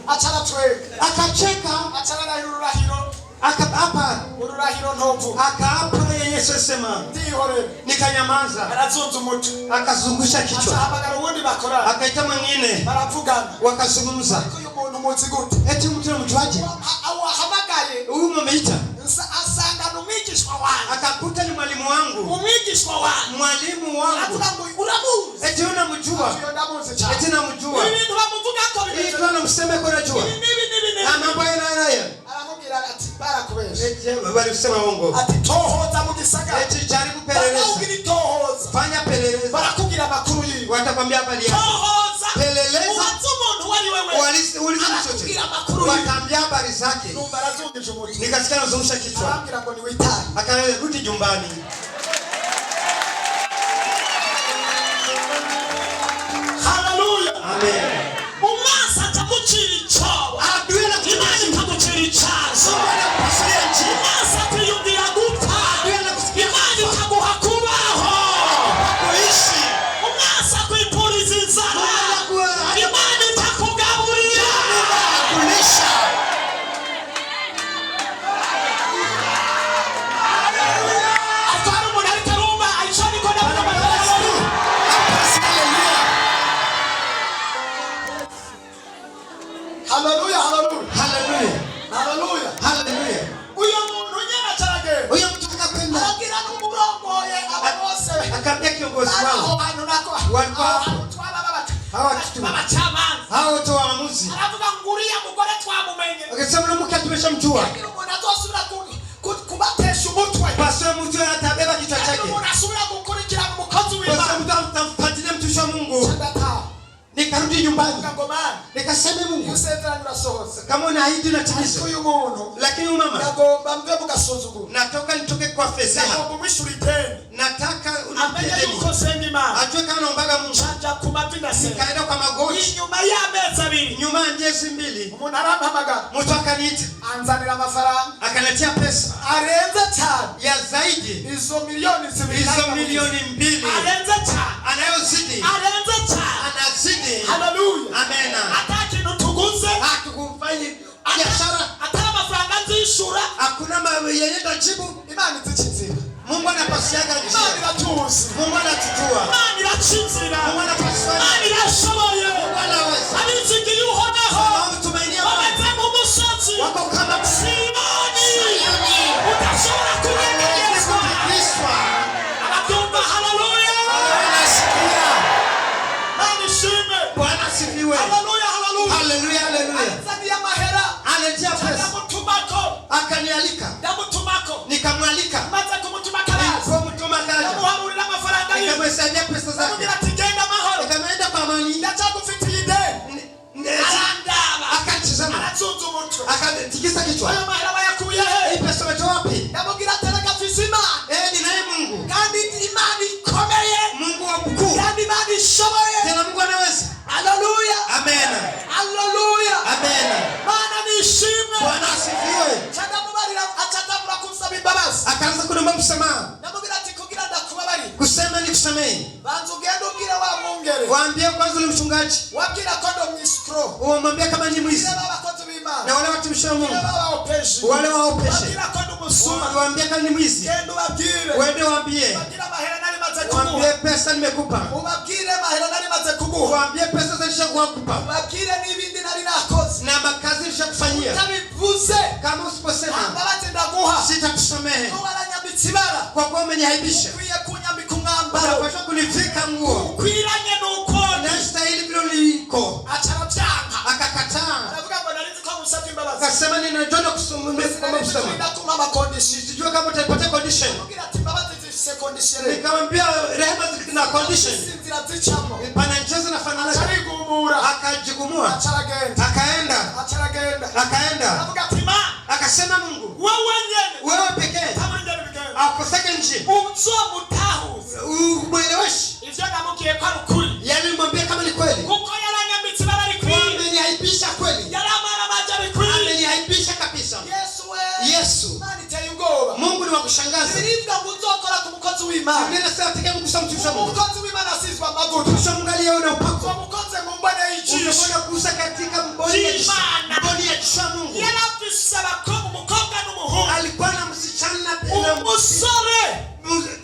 Achana twe. Akacheka. Achana na ururahiro. Akaapa. Ururahiro ntovu. Akaapa Yesu sema. Ndihore. Nikanyamaza. Arazunza umutu. Akazungusha kichwa. Achahamagara uwundi bakora. Akaita mwingine. Baravugana. Wakazungumza. Uyu muntu muzi gute? Eti mtu mjuaje? Awahamagaye. Huyu mumeita. Asanga numwigishwa wangu. Akakuta ni mwalimu wangu. Umwigishwa wangu. Mwalimu wangu. Avuga ngo uramuzi. Eti unamjua. Eti namjua. Ibintu bamuvuga ko Hii tu anamsema kwa najua. Na mambo haya. Aramubwira ati barakubesha. Eti bali kusema uongo. Ati tohoza mu gisagara. Eti jaribu peleleza. Barakubwira tohoza. Fanya peleleza. Barakubwira amakuru yiwe. Watakwambia habari yako. Tohoza. Peleleza. Uwaza umuntu wari wewe. Uliza mtoto. Wataambia habari zake. Numva arazungije umutu. Nikasikia anazungusha kichwa. Arambwira ngo ni witaye. Akarudi nyumbani. Hallelujah. Amen. Umasa atakucira icyobo. Adui na Imana itagucira icyazo. Umasa kwiyumvira gupfa. Imana itaguha kubaho. kuishi. Umasa kwipuriza inzara. Imana itakugaburira. Kulisha. Atwara umuntu ariko arumva icyo niko ndavuga amatara. Hallelujah, hallelujah. Hallelujah. Hallelujah. Hallelujah. Uyo muntu nyene acarage. Huyo mtu akakwenda. Aragira n'umurongoye aba bose. Akaambia kiongozi Aho wao. hantu nako. Walikuwa Twaba babata. hawa kitu. Babacamanza. Hao watu waamuzi. Aravuga ngo uriya mugore twamumenye. Akasema mke tumeshamjua. Lakini umuntu azosubira kubatesha umutwe. Pastor mtu atabeba kichwa Lakini chake. umuntu asubira gukurikirana umukozi Pastor w'Imana. mtu atamfuatilia mtumishi wa Mungu. Ndataha. Nikarudi nyumbani. Avuga ngo mana. Nikasema Mungu. Usezerano urasohoza. Kama unaahidi unatimiza. Uyu muntu. Lakini mama. Ndagomba mve mugasuzugura. Natoka nitoke kwa fedheha. Ndagomba umwishura ideni. Nataka Amenye unipendeni. yuko senga Imana. Ajue kama naombaga Mungu. Chanja ku mavi ndasenga. Nikaenda kwa magoti. Inyuma y'amezi abiri. Nyuma ya miezi 2. Umuntu arampamagara. Mtu akaniita. Anzanira amafaranga. Akaletea pesa. Arenze cyane. Ya zaidi. Izo milioni zibiri. Hizo milioni 2. Arenze cyane. Anayozidi. Arenze cyane. Anazidi. Hallelujah. Amena. Hata kintu tuguze. Hatukufanya biashara. Hata amafaranga nzishura. Hakuna yeyenda jibu. Imana izikinzira. Mungu anapasiaga njia. Imana iratuzi. Mungu anatutua. Imana irakinzira. Mungu anapasua. Imana irashoboye. Mungu anaweza. Abizigiye uhoraho. Tumainia Wameze nk'umusozi. wako kama Simoni. Udashobora kurengerezwa. Ababyumva hallelujah. Anasikia. Imana ishimwe. Bwana asifiwe. Hallelujah, hallelujah. Hallelujah, hallelujah. Anzaniye amahera. Analetea pesa. Ndamutumako. Akanialika. Ndamutumako. Nikamwalika. Maze kumutumaka araza. Nilipomtuma kaja. Ndamuharurira amafaranga yiwe. Nikamhesabia pesa zake. Ndamubwira ati genda amahoro. Nikamwenda kwa amani. Ndacyagufitiye ideni. Arandaba. Akatizama. Arazunza umutwe. Akatikisa kichwa. Ayo mahera bayakuye he? Hii pesa umetoa wapi? Ndamubwira ati erega mfise Imana. Ninaye Mungu. Kandi Imana ikomeye. Mungu wa mkuu. Kandi Imana ishoboye. Tena Mungu anaweza. Hallelujah. Amen. Hallelujah. Amen. Mana nishimwe. Bwana asifiwe. Chandamubarira achatambura kunsaba msamaha. Namubwira ati kugira ndakubabari. Kusema ni kusamehe. Banza ugende ubwire wa mwungere. Waambie kwanza ule mchungaji. Wabwira ko ndo mwiskro. Umwambie kama ni mwizi. Baba bakozi b'Imana. Na wale watumishi wa Mungu. Baba waopeshi. Wale waopeshi. Wabwira ko ndo musuma. Waambie kama ni mwizi. Genda ubabwire. Wende waambie. Wabwira mahera nari maze kumuha. Waambie pesa nimekupa. Ubabwire mahera nari maze kumuha. Waambie pesa zilishakupa. Wabwire n'ibindi nari nakoze. Na makazi nilishakufanyia. Utabivuze. Kama usiposema. Mbabazi ndaguha. Sitakusamehe. Ko waranyambitse ibara. Kwa kuwa umeniaibisha. Ukwiye kunyambika umwambaro. Unapaswa kunivika nguo. Ukwiranye nuko. Nastahili vile uliko. Acaravyanga. Akakataa. Aravuga ngo narizi ko musabye imbabazi. Akasema ninajua kusumulia kama kusema. Ndatuma amacondition. Sijua kama utapata condition. Kugira ati imbabazi zifise condition. Nikamwambia rehema zina condition. Sinzira zicamo. Pana mchezo na fanana. Arigumura. Akajigumua. Acaragenda. Akaenda. Akaenda. Aravuga ati ma. Akasema Mungu. Wewe nyene. Wewe pekee. Tamanje bigenda. Akosake nje. Uzomutahuza. Mweleweshi. Ivyo namukiye ko ari ukuri. Yaani mwambie kama ni kweli. Kuko yaranyambitse ibara ari kweli. Ameniaibisha kweli. Yaramara maji ari kweli. Ameniaibisha kabisa. Yesu. Nani teye ubwoba. Mungu ni wa kushangaza. Biribwa ngo uzokora ku mukozi w'Imana. Biblia inasema atakaye kugusa mtumishi wa Mungu. Umukozi w'Imana asizwa amavuta. Mtumishi wa Mungu aliyeona upako. Umukozi mu mbone y'ijisho. Unakwenda kugusa katika mboni ya jicho. Mboni ya jicho Mungu. Yarafise abakobwa umukobwa n'umuhungu. Alikuwa na msichana umusore.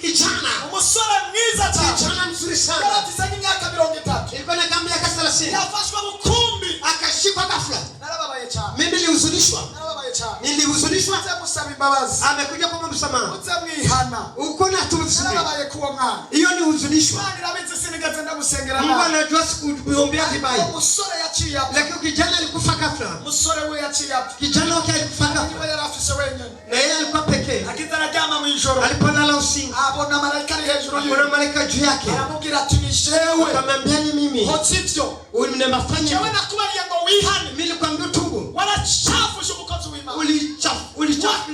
Kijana. Umusore mwiza cyane. Kijana mzuri sana. Yarafise imyaka 30. Ilikuwa na kama miaka 30. Yafashwe bukumbi. Akashikwa ghafla. Narababaye cyane. Mimi nilihuzunishwa. Narababaye cyane. Nilihuzunishwa. Uze musaba imbabazi. Amekuja kwa msamaha. Uze mwihana. Uko na tumsubiri. Narababaye kuwa mwana. Hiyo ni huzunishwa. Imana irabizi sinigeze ndamusengera. Mungu anajua sikuombea vibaya. Umusore yaciye hapo. Lakini kijana alikufa ghafla. Umusore we yaciye hapo. Kijana wake alikufa ghafla. Niwe yarafise wenyine. Na yeye alikuwa pekee. Akitarajama mu ijoro. Alipolala usiku. Abona malaika ari hejuru yiwe. Kuna malaika juu yake. Aramubwira ati ni jewe. Akamwambia ni mimi. Hotsivyo. Ulimafanya. Jewe nakubaliye ngo wihane. Mimi nilikwambia tubu. Warachafusha umukozi w'Imana. Ulichafu.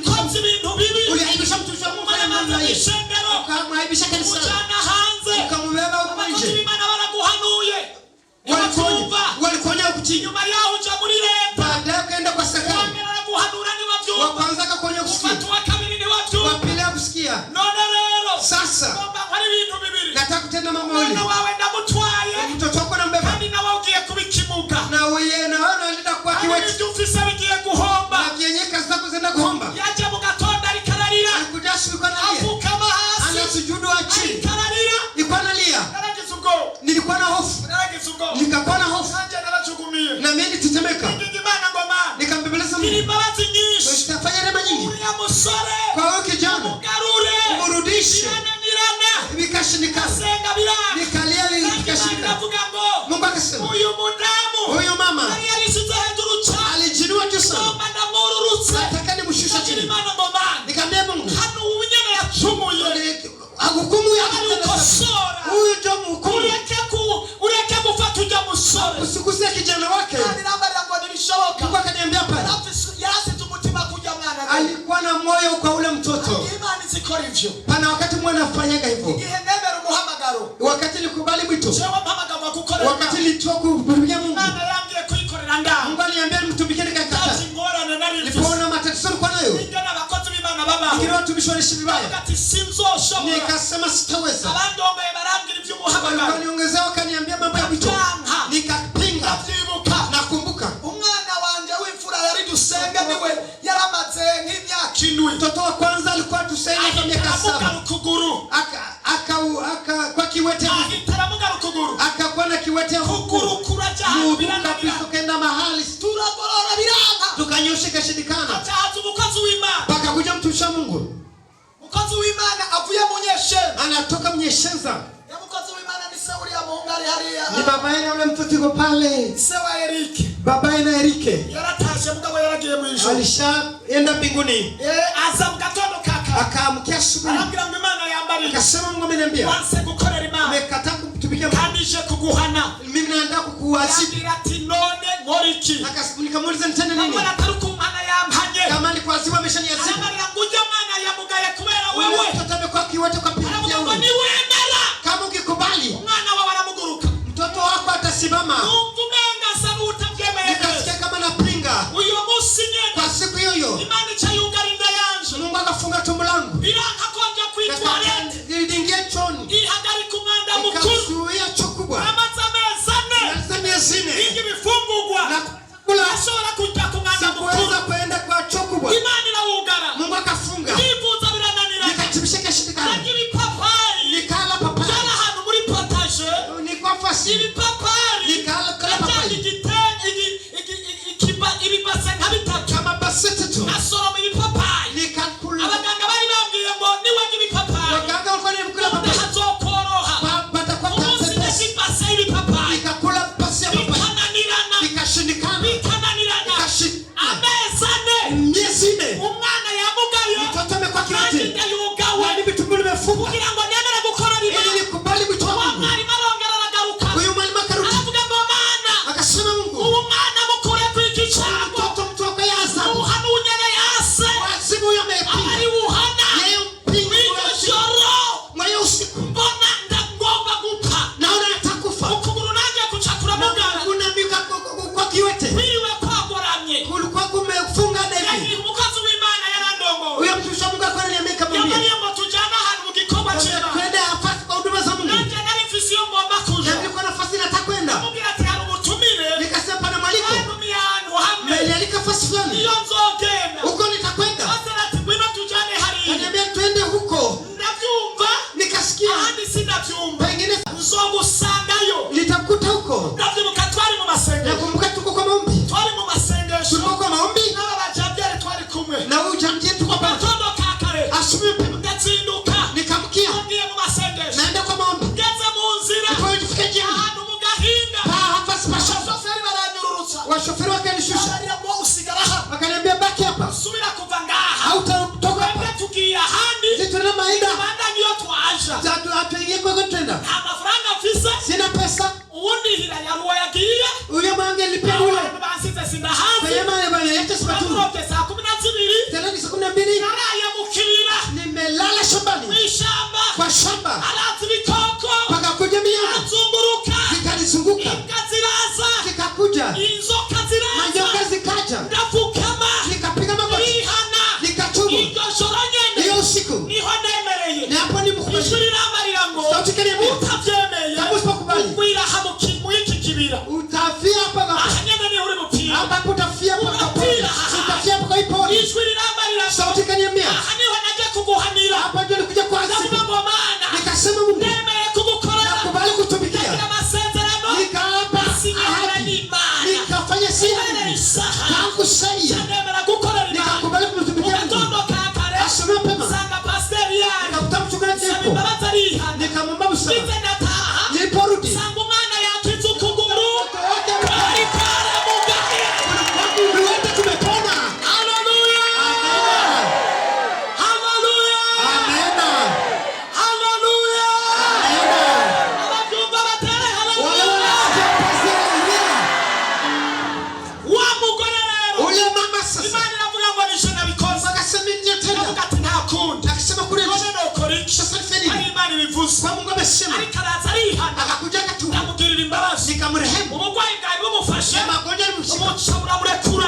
Wakoze ibintu bibi. Uliaibisha mtumishi wa Mungu Ulimaza ishengero. ukamwaibisha kanisa. Ujana hanze. Ukamubeba huko Abakozi nje. b'Imana baraguhanuye. Walikonya kutii. Nyuma yao uja muri leta. Baadaye kaenda kwa serikali. Wamera guhanura ni Wa wavyumva. kwanza akakonya kusikia. Watu wa kabiri ni Wa wavyumva. pili hakusikia. None rero. Sasa Ngomba hari ibintu bibiri. nataka kutenda mambo mawili. Mwana wawe ndamutwaye. Mtoto wako nambeba. Kandi nawe ugiye kubikimuka. Na wewe unaenda kwa kiwete. Ibyo ufise bigiye guhomba. Na kiyenyeka zako zinaenda kuomba. Yaje mu gatondo ariko ararira. Alikuja asubuhi kwa nalia. Afukama hasi. Anasujudu chini. Ariko ararira. Nilikuwa nalia. Naragize ubwo. Nilikuwa na hofu. Naragize ubwo. Nikakuwa na hofu. Nanje narachukumie. Na mimi nitetemeka. Imana ngoma. Nikambembeleza Ili Mungu. mbabazi nyinshi. Nitafanya rema nyingi. Uriya musore. Kwa hiyo kijana. Mugarure. Murudishe. Birananirana. Vikashindikana. Senga biranga. Nikalia vikashindikana. Ndavuga ngo. Mungu akasema. Uyu mudamu. Huyo mama. Yari yarishize hejuru cyane. Alijinua juu sana. Ngomba ndamururutse. Nataka nimshushe chini. Imana ngoma. Nikamwambia Mungu. Hano ubunyene yacumuye. Hukumu ya Ukosora. huyu ndio mhukumu. Ureke gufata ujya musore. Usiguse kijana wake. Kandi nambara ngo nibishoboka. Mungu akaniambia pale. Yarasize umutima kujya mwana. Alikuwa na moyo kwa ule mtoto. Imana izikora ivyo. Pana wakati mwana afanyaga hivyo. Igihe nemera umuhamagaro. Wakati nilikubali mwito. Jewe mpamagara gukora. Wakati nilitoka kutumikia Mungu. Imana yambwiye kuyikorera ngaho. Mungu aliniambia nimtumikie nikakataa. Kazi ngorane nari. Nilipoona matatizo nilikuwa nayo. Ingana abakozi b'Imana baba. Ingine watumishi waliishi vibaya. Ati sinzoshobora. Nikasema sitaweza. Abandongoye barambwira iby'umuhamagaro. Wakaniongezea wakaniambia mambo ya mwito. Nikapinga. Nakumbuka. Umwana wanje w'imfura yari dusenge niwe yaramaze nk'imyaka 7. Mtoto wa kwanza alikuwa tusenge kwa miaka 7. Kuguru. Kwa kiwete. Ahitaramuga rukuguru. Akakuwa na kiwete kuguru kuraja biranga kenda mahali. Turagorora biranga. Tukanyosha kashindikana. Atahaza umukozi w'Imana. Paka kuja mtumishi wa Mungu. Mukozi w'Imana avuye mu nyeshenza. Anatoka mnyeshenza. Ya mukozi w'Imana ni Sauli ya Muungari hariya. Ni baba yake yule mtoto yuko pale. Sewa Erike. Baba yake na Erike. Yaratashe mugabo yaragiye mu ijuru. Alishaenda mbinguni. Aza mugatondo kaka. Akaamkia asubuhi. Arambira ngo Imana yambari. Akasema Mungu ameniambia. Wanse gukorera Imana. Umekataa kumtumikia Mungu. Kandi je kuguhana. Mimi naenda kukuadhibu. Yambira ati none ngoriki. Nikamuuliza nitende nini? Mbona tarukumana yampanye. Kama ni kuadhibu ameshaniadhibu. Arambira ngo ujya Imana yamugaye kubera wewe. Mtoto amekuwa kiwete kwa pili. Aravuga ni wemera. Kama ukikubali. Umwana wawe aramuguruka. Mtoto wako atasimama. Umenga sana utabyemeye. Nikasikia kama napinga. Uyo musi nyene. Kwa siku hiyo. Imana icyayungarinda yanje. Mungu akafunga tumbo langu. Biranka konja maji. Nikala papai. Kama basete tu. Nikakula. Waganga walikuwa nimekula papai. Batakuwa papai. Nikakula pasi ya papai. Nikashindikana. Miezi 4. Mtoto amekuwa kiwete. Wani vitumbu nimefunga. Ili nikubali wito wa Mungu. Huyu mwalimu akarudi. Akasema Mungu. Mtoto mtu akaya azabu. Wazimu huyo amepiga. Yeye mpingu mwayo usiku. Naona atakufa. Kuna mika kwa kiwete. Kulikuwa kumefunga David. Huyo mtumishi wa Mungu alikuwa ananiambia mwambie. Kwenda afasi kwa huduma za Mungu. Na nilikuwa nafasi nataka kwenda. Nikasema pana mwaliko. Nilialika afasi fulani. Huko nitakwenda. Ananiambia twende huko. Nikasikia. Pengine nitakuta huko. Nakumbuka tuko kwa maombi. Tulikuwa kwa maombi. Na huyu jamii tuko pamoja. Asubuhi nikamkia. Naenda kwa maombi. Ndipo nifika jioni. Hapa sipasha. Washoferi wakanishusha. Wakaniambia baki hapa. Hautatoka hapa. Tuna maida. Hatuingie kwa kutenda. Sina pesa. Huyo mwange nilipea ule. Kwa yete sipaturu. Tena ni saa 12. Nimelala shambani. Kwa shamba. Pakakuja miamba. Zikanizunguka. Zikakuja. Manyoka zikaja. Nikapiga magoti. Nikatubu. Hiyo usiku. Ni hapo ni mkubali. Sauti kaniambia. Kama usipokubali. Utafia hapa hapa. Hapa utafia hapa hapa. Utafia hapa kwa ipori. Sauti kaniambia. Hapa ndio nikuja kwa asili. Nikasema Mungu. Nakubali kutumikia. Nikaapa ahadi. Nikafanya siri. Nakusaidia. Nikakubali kutumikia Mungu. Asubuhi mapema. Nikakuta mchungaji yuko. Nikamwomba msamaha. Niliporudi. Kwa Mungu amesema. Akakuja akatubu. Nikamrehemu. Magonjwa yalimshika.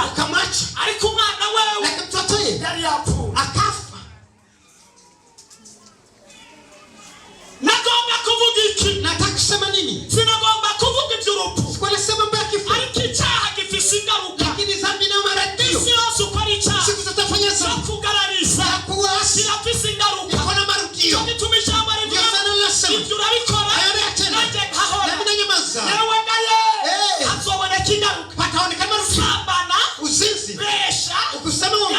Akamwacha. Lakini mtoto yeye akafa. Nataka kusema nini? Sikuwa nasema mbaya kifo. Lakini dhambi na maradio. Siku tutafanya sana. Kuasi. Iko na marudio. Pataonekana uzinzi, ukusema uongo,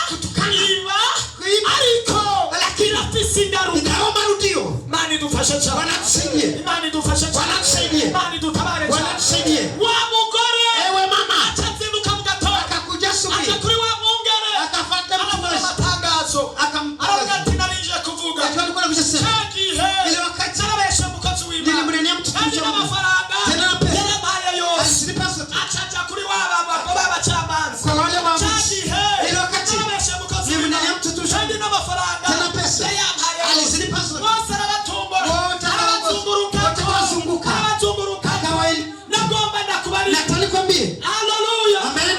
kutukana, ndio marudio. Wanatusaidie. Wanatusaidie. Ewe mama, akakuja asubuhi. Akafuata matangazo. Watu walikuwa wanasema ile wakati nilimrenia mtumishi wa Mungu. Tena pesa. Alisipaswa. Kwa wale wa ile wakati nilimrenia mtumishi wa Mungu. Tena pesa. Alisipaswa. Wote wazunguka. Kawaili. Na talikwambie. Haleluya. Amen.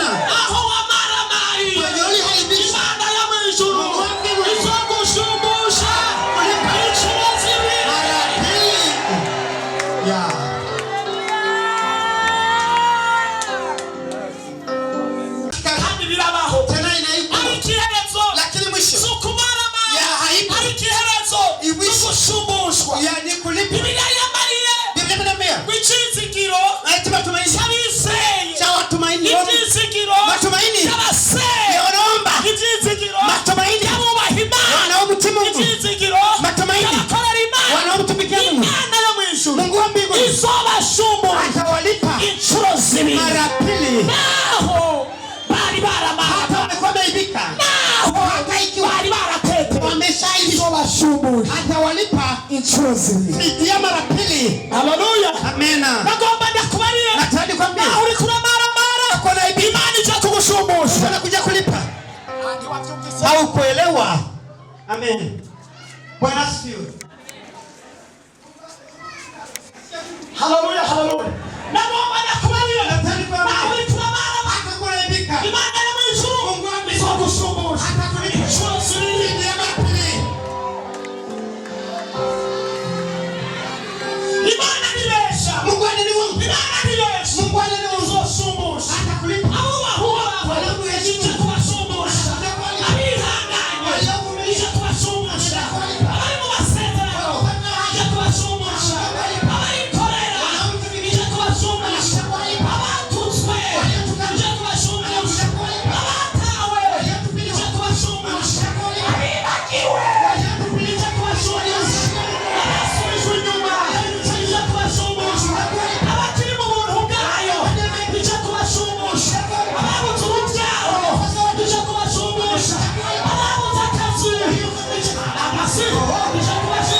Biblia ya Maria inshuro zibiri ya mara pili. haleluya Amena. nagomba ndakubarire Nataka nikwambie uri kuramara kuna imani ije kugushumbusha anakuja kulipa au kuelewa. Amen. Bwana asifiwe. haleluya haleluya nagomba ndakubarire Nataka nikwambie uri kuramara atakuleibika. imani ya mwijuru ije kugushumbusha Atakulipa inshuro zibiri ya mara pili. imana nibesha Mungu ananiwongo. imana nibesha Mungu ananiwongo. uzoshumbusha Atakulipa. abo bahura ije kubashumbusha abihanganye ije kubashumbusha abari mu masezerano ije kubashumbusha abayikorera ije kubashumbusha abatutswe ije kubashumbusha abatawe ije kubashumbusha abibagiwe ije kubashumbusha abasubijwe inyuma ije kubashumbusha abakiri mu buntu bwayo ije kubashumbusha ababuze urubyaro ije kubashumbusha ababuze akazi amasiho ije kubashumbusha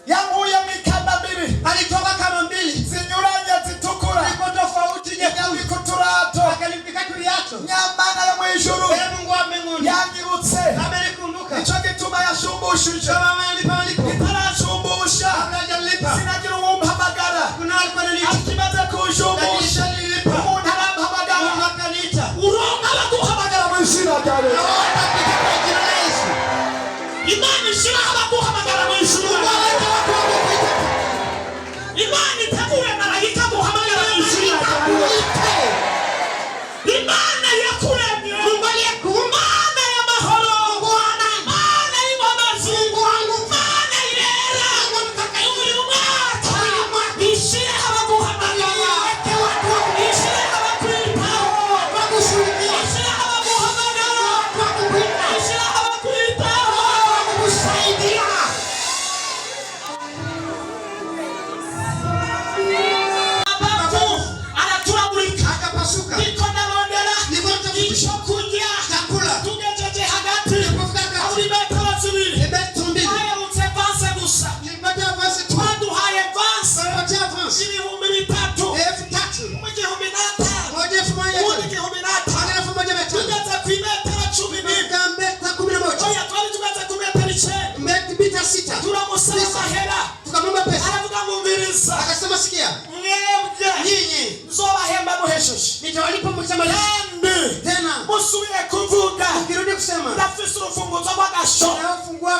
yanguye mikanda mbili Alitoka kama mbili. zinyuranye zitukura Iko tofauti nyekundu. ikuturato Akalipika tuliacho. nyamana yo mwijuru Mungu wa mbinguni. yanyibutse Amenikumbuka. nico gituma yashumbushije Kama amelipa. itarashumbusha Hajalipa. sinagira uwumpamagara Kuna alikuwa ananiita. akimaze kunshumbusha Nilishalipa. umuntu arampamagara Mungu akaniita. uronka abaguhamagara mu izina rya Yesu Naona katika jina la Yesu. imana ishiraho abaguhamagara mu izina rya Yesu imana itegure marayika guhamagara mu izina rya Yesu imana yakuremye imana y'amahoro imana y'imbabazi imana yera uyu mwaka ishireho abaguhamagara ishireho abakwitaho ishireho abaguhamagara ishireho abakwitaho abavu araturagurika Akapasuka. niko ndarondera icyo kurya Chakula. tugejeje hagati Nilipofika kati. muri metero zibiri Nimetu mbili. twaherutse vanse gusa Nilipatia avance tu. twaduhaye vanse Nilipatia avance. ibihumbi bitatu 3,000. mu gihumbi n'atanu Moja 1,000. ubundi igihumbi n'atanu 1,500. tugeze ku imetero cumi n'imwe Nika meta 11. oya twari tugeze ku metero icyenda Meta 6. turamusaba amahera Tukamwomba pesa. aravuga ngo mviriza Akasema sikia. mwebwe Nyinyi nzobahemba muhesheje nitawalipa mkishamaliza. kandi Tena. musubire kuvuga Ukirudi kusema. ndafise urufunguzo rw'agasho Nitawafungua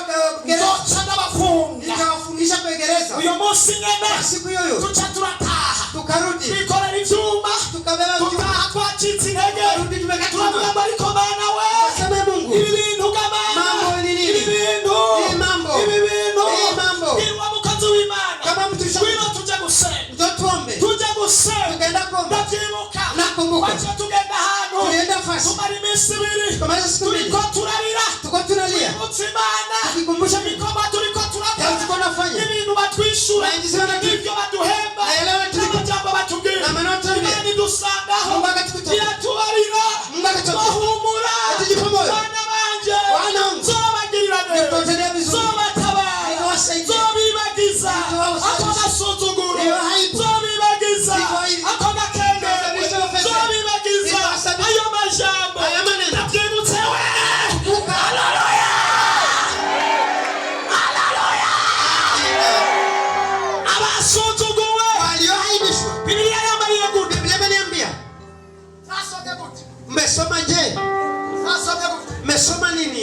gereza. nzoca ndabafunga Nitawafungisha kwa gereza. uyu munsi nyene Siku hiyo hiyo. tuca turataha Tukarudi. twikorera ivyuma Tukabeba tutaha twacitse intege Turudi tumekata turavuga ngo ariko bana we Aseme Mungu. ibi bintu gamana Mambo ni nini? ibi bintu Hii mambo. ibi bintu Hii mambo. bwirwa mukozi w'imana Kama mtu ngwino tuje gusenga Njoo tuombe. tuje gusenga Tukaenda kuomba. ndavyibuka Nakumbuka. waje tugenda ahantu Tulienda fasi. tumara iminsi ibiri Tukamaliza siku mbili. turiko turarira Tuko tunalia. twibutsa imana Tukikumbusha ibikorwa turiko Kazi turakora tuko nafanya. ibintu batwishyura Baingiza na kitu. ibyo baduhemba Naelewa tuliko. n'amajambo batubwira Na maneno tuambia. imana idusangaho Mungu akatukuta. iratubarira Mungu akatukuta. bahumura Atujipe moyo. bana banje Wanangu. zobagirira neza Nitawatendea vizuri. zobatabara Nitawasaidia. zobibagiza Nitawasaidia. ako gasuzuguro Nitawahaibu.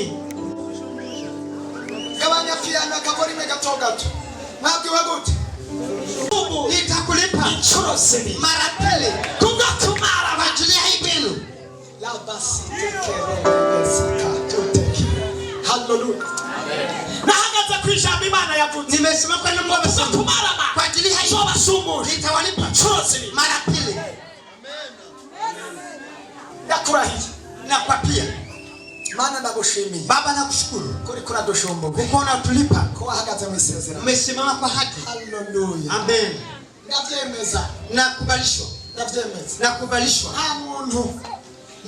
nini? Gabanya fiana kabori megatogato. Mwabwiwe gute? Nitakulipa inshuro zibiri mara mbili kugatumara kwa ajili ya hii binu. La basi tekere tuteki. Hallelujah. nahagaze ku ijambo Imana yavuze Nimesimama kwa Mungu amesema kugatumara kwa ajili ya hii zobasumuje nitawalipa inshuro zibiri mara mbili. Yakurahiye. Na kwa pia Mana ndagushimiye. Baba nakushukuru Kuri kuradushombo. kuko unatulipa, Ko wahagaze mu isezerano. umesimama kwa haki. Hallelujah. Amen. Ndavyemeza. Nakubalishwa, Ndavyemeza. nakubalishwa. Nta muntu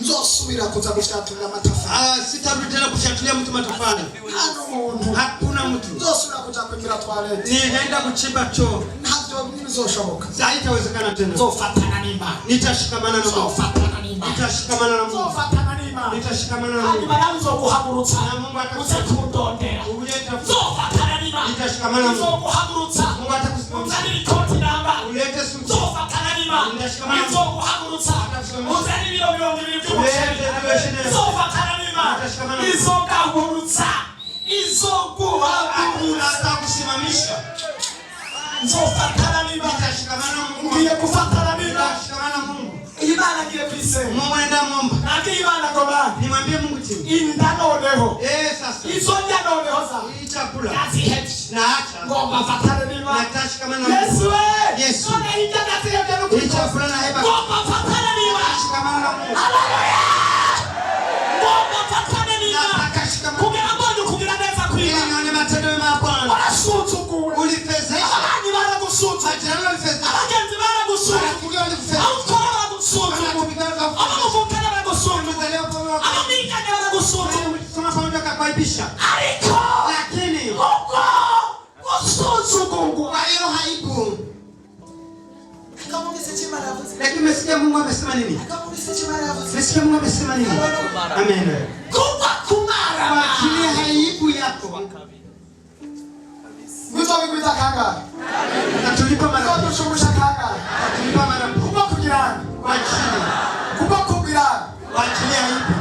nzosubira kuza gushaturira amatafari. Sitarudi tena kushatulia mtu matofali. Hano muntu Hakuna mtu. nzosubira kuja kwimira toilette. Ninaenda kuchimba choo. Ntavyo bizoshoboka. Haitawezekana tena. nzofatana n'Imana Nitashikamana na Mungu. nzofatana n'Imana Nitashikamana na Mungu. nzofatana n'Imana Nitashikamana na hanyuma Mungu. nawe uzoguhagurutsa Na Mungu uze kundondera Ulete nzofatana n'Imana Nitashikamana na Mungu. uzoguhagurutsa Mungu atakusimamisha. uzanire ikoti namba Ulete suti. nzofatana n'Imana Nitashikamana. uzoguhagurutsa uzanire ibiro 200 by'umuceri Ulete nzofatana n'Imana Nitashikamana. izogahurutsa izoguhagurutsa Atakusimamisha. nzofatana n'Imana Nitashikamana na Mungu. ngiye gufatana n'Imana Nitashikamana na Mungu. Imana ngiye kwisema Mungu anaenda muomba. nabwiye Imana ngo bana Nimwambie Mungu tena. inda noneho Sasa. izo ndya noneho za Hii chakula. yazihebye Na acha. ngo bafatane n'Imana Natashikamana na Mungu. Yesu we Yesu. none hirya nazihebye no Hii kwitoza chakula na heba. ngo bafatane n'Imana Shikamana na Mungu. ngo bafatane n'Imana Nataka shikamana. kugira ngo kugira neza Ili kw'Imana nione matendo mema ya Bwana. warasuzuguwe Ulifezesha. abanyi baragusuzugura Majirani walifezesha. abagenzi baragusuzugura Marafiki walifezesha. aho ukora baragusuzugura Wanakupigana kwa abo muvukana baragusuzugura Tumezaliwa pamoja. abo mwiganye baragusuzugura Soma pamoja kakuaibisha. ariko Lakini ubwo gusuzugurwa kwa hiyo haibu. Akamwambia chima yavuze. Lakini umesikia Mungu amesema nini? Akamwambia chima yavuze. Umesikia Mungu amesema nini? Amen. kuba kumara Kwa ajili ya haibu yako. Mwizo wikuita kanga. Atatulipa mara Mwizo mbili. tushumusha kanga. Atatulipa mara mbili. Kuba kugirana. Kwa ajili. Kuba kugirana. Kwa ajili ya haibu.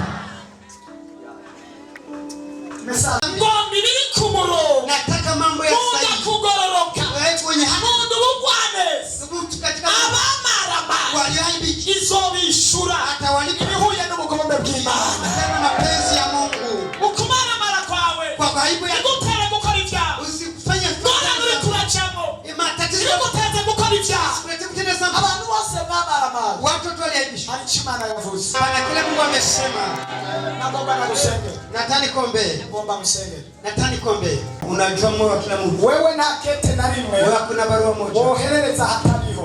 Mesa. ngombi biri ku murongo Nataka mambo ya muda sahihi. kugororoka Wewe kwenye haki. mundu bugwaneza Thubutu katika abamarama walioaibika. izobishura Atawalipa ibihuye n'ubugombe bw'Imana Sema mapenzi ya Mungu. ukumaramara kwawe Kwa aibu ya igutere gukora ibyaha usifanye none uri kuracamo matatizo iguteze gukora ibyaha kulete kutenda sana. Abantu bose babaramara. Watoto waliaibishwa. Hari chima yavuze. Bana kile Mungu amesema. Nagomba nagusenge. Natani kombe. Ngomba msenge. Natani kombe. Unajua moyo wa kila mtu. Wewe na kete na rimwe. Wewe kuna barua moja. Woherereza hatariho.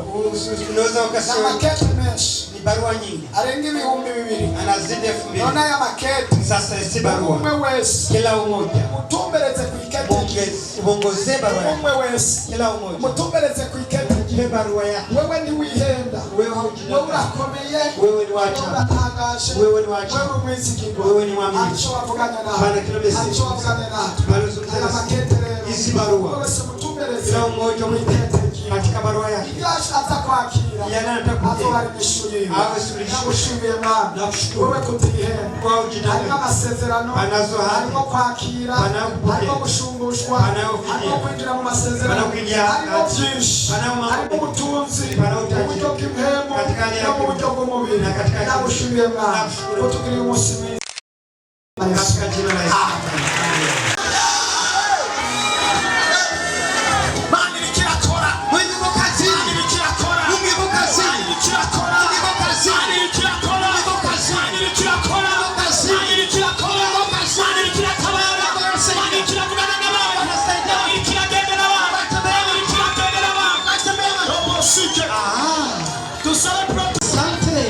Unaweza Na ukasema makete menshi. ni barua nyingi. Arenga ibihumbi 2,000. Anazidi 2,000. Nona ya makete. Sasa si barua. Umwe wese. Kila umoja. Mutumbereze ku ikete. Bongoze barua yako. Umwe wese. Kila umoja. Mutumbereze ku ikete. Ile barua yako. Wewe ni wihenda. Wewe haujina. Wewe urakomeye. Wewe ni wacha. Uratangaje. Wewe ni wacha. Wewe umwizigirwa. Wewe ni mwaminifu. Acho wavuganya nawe. Bana kila message. Acho wavuganya nawe. Bana zungumza Aya nasi. makete rero. Hizi barua. Wewe se mutumbereze. Kila umoja mwikete. katika barua yake. Ibyo aza kwakira. Yanataka Azobari mishuriwe. Awe suluhisho. Nagushimiye Mana. Nakushukuru. Wewe kutihenda. Kwa ujinani. Harimo amasezerano. Anazo hadi. Harimo kwakira. Panakupokea. Harimo gushumbushwa. Panakupokea. Harimo kwinjira mu masezerano. Panakuingia Harimo kati. byinshi. Panakuma- Harimo ubutunzi. Panakutaji. Mu buryo bw'impemu. Katika hali ya No mu buryo bw'umubiri. Na katika hali- Nagushimiye Mana. Nakushukuru. Utugiriye umunsi mwiza. Katika jina la Yesu. Imana iriko irakora Mungu yuko kazini. Imana iriko irakora Mungu yuko kazini. Imana iriko irakora Mungu yuko kazini. Imana iriko irakora Mungu yuko kazini. Imana iriko irakora Mungu yuko kazini. Imana iriko irakora Mungu yuko kazini. Imana iriko iratabara Mungu yuko kazini. Imana iriko iravugana n'abantu Anasaidia. Imana iriko iragendera abantu Anatembea. Imana iriko iragendera abantu Anatembea. Robo shike dusabe prote Asante.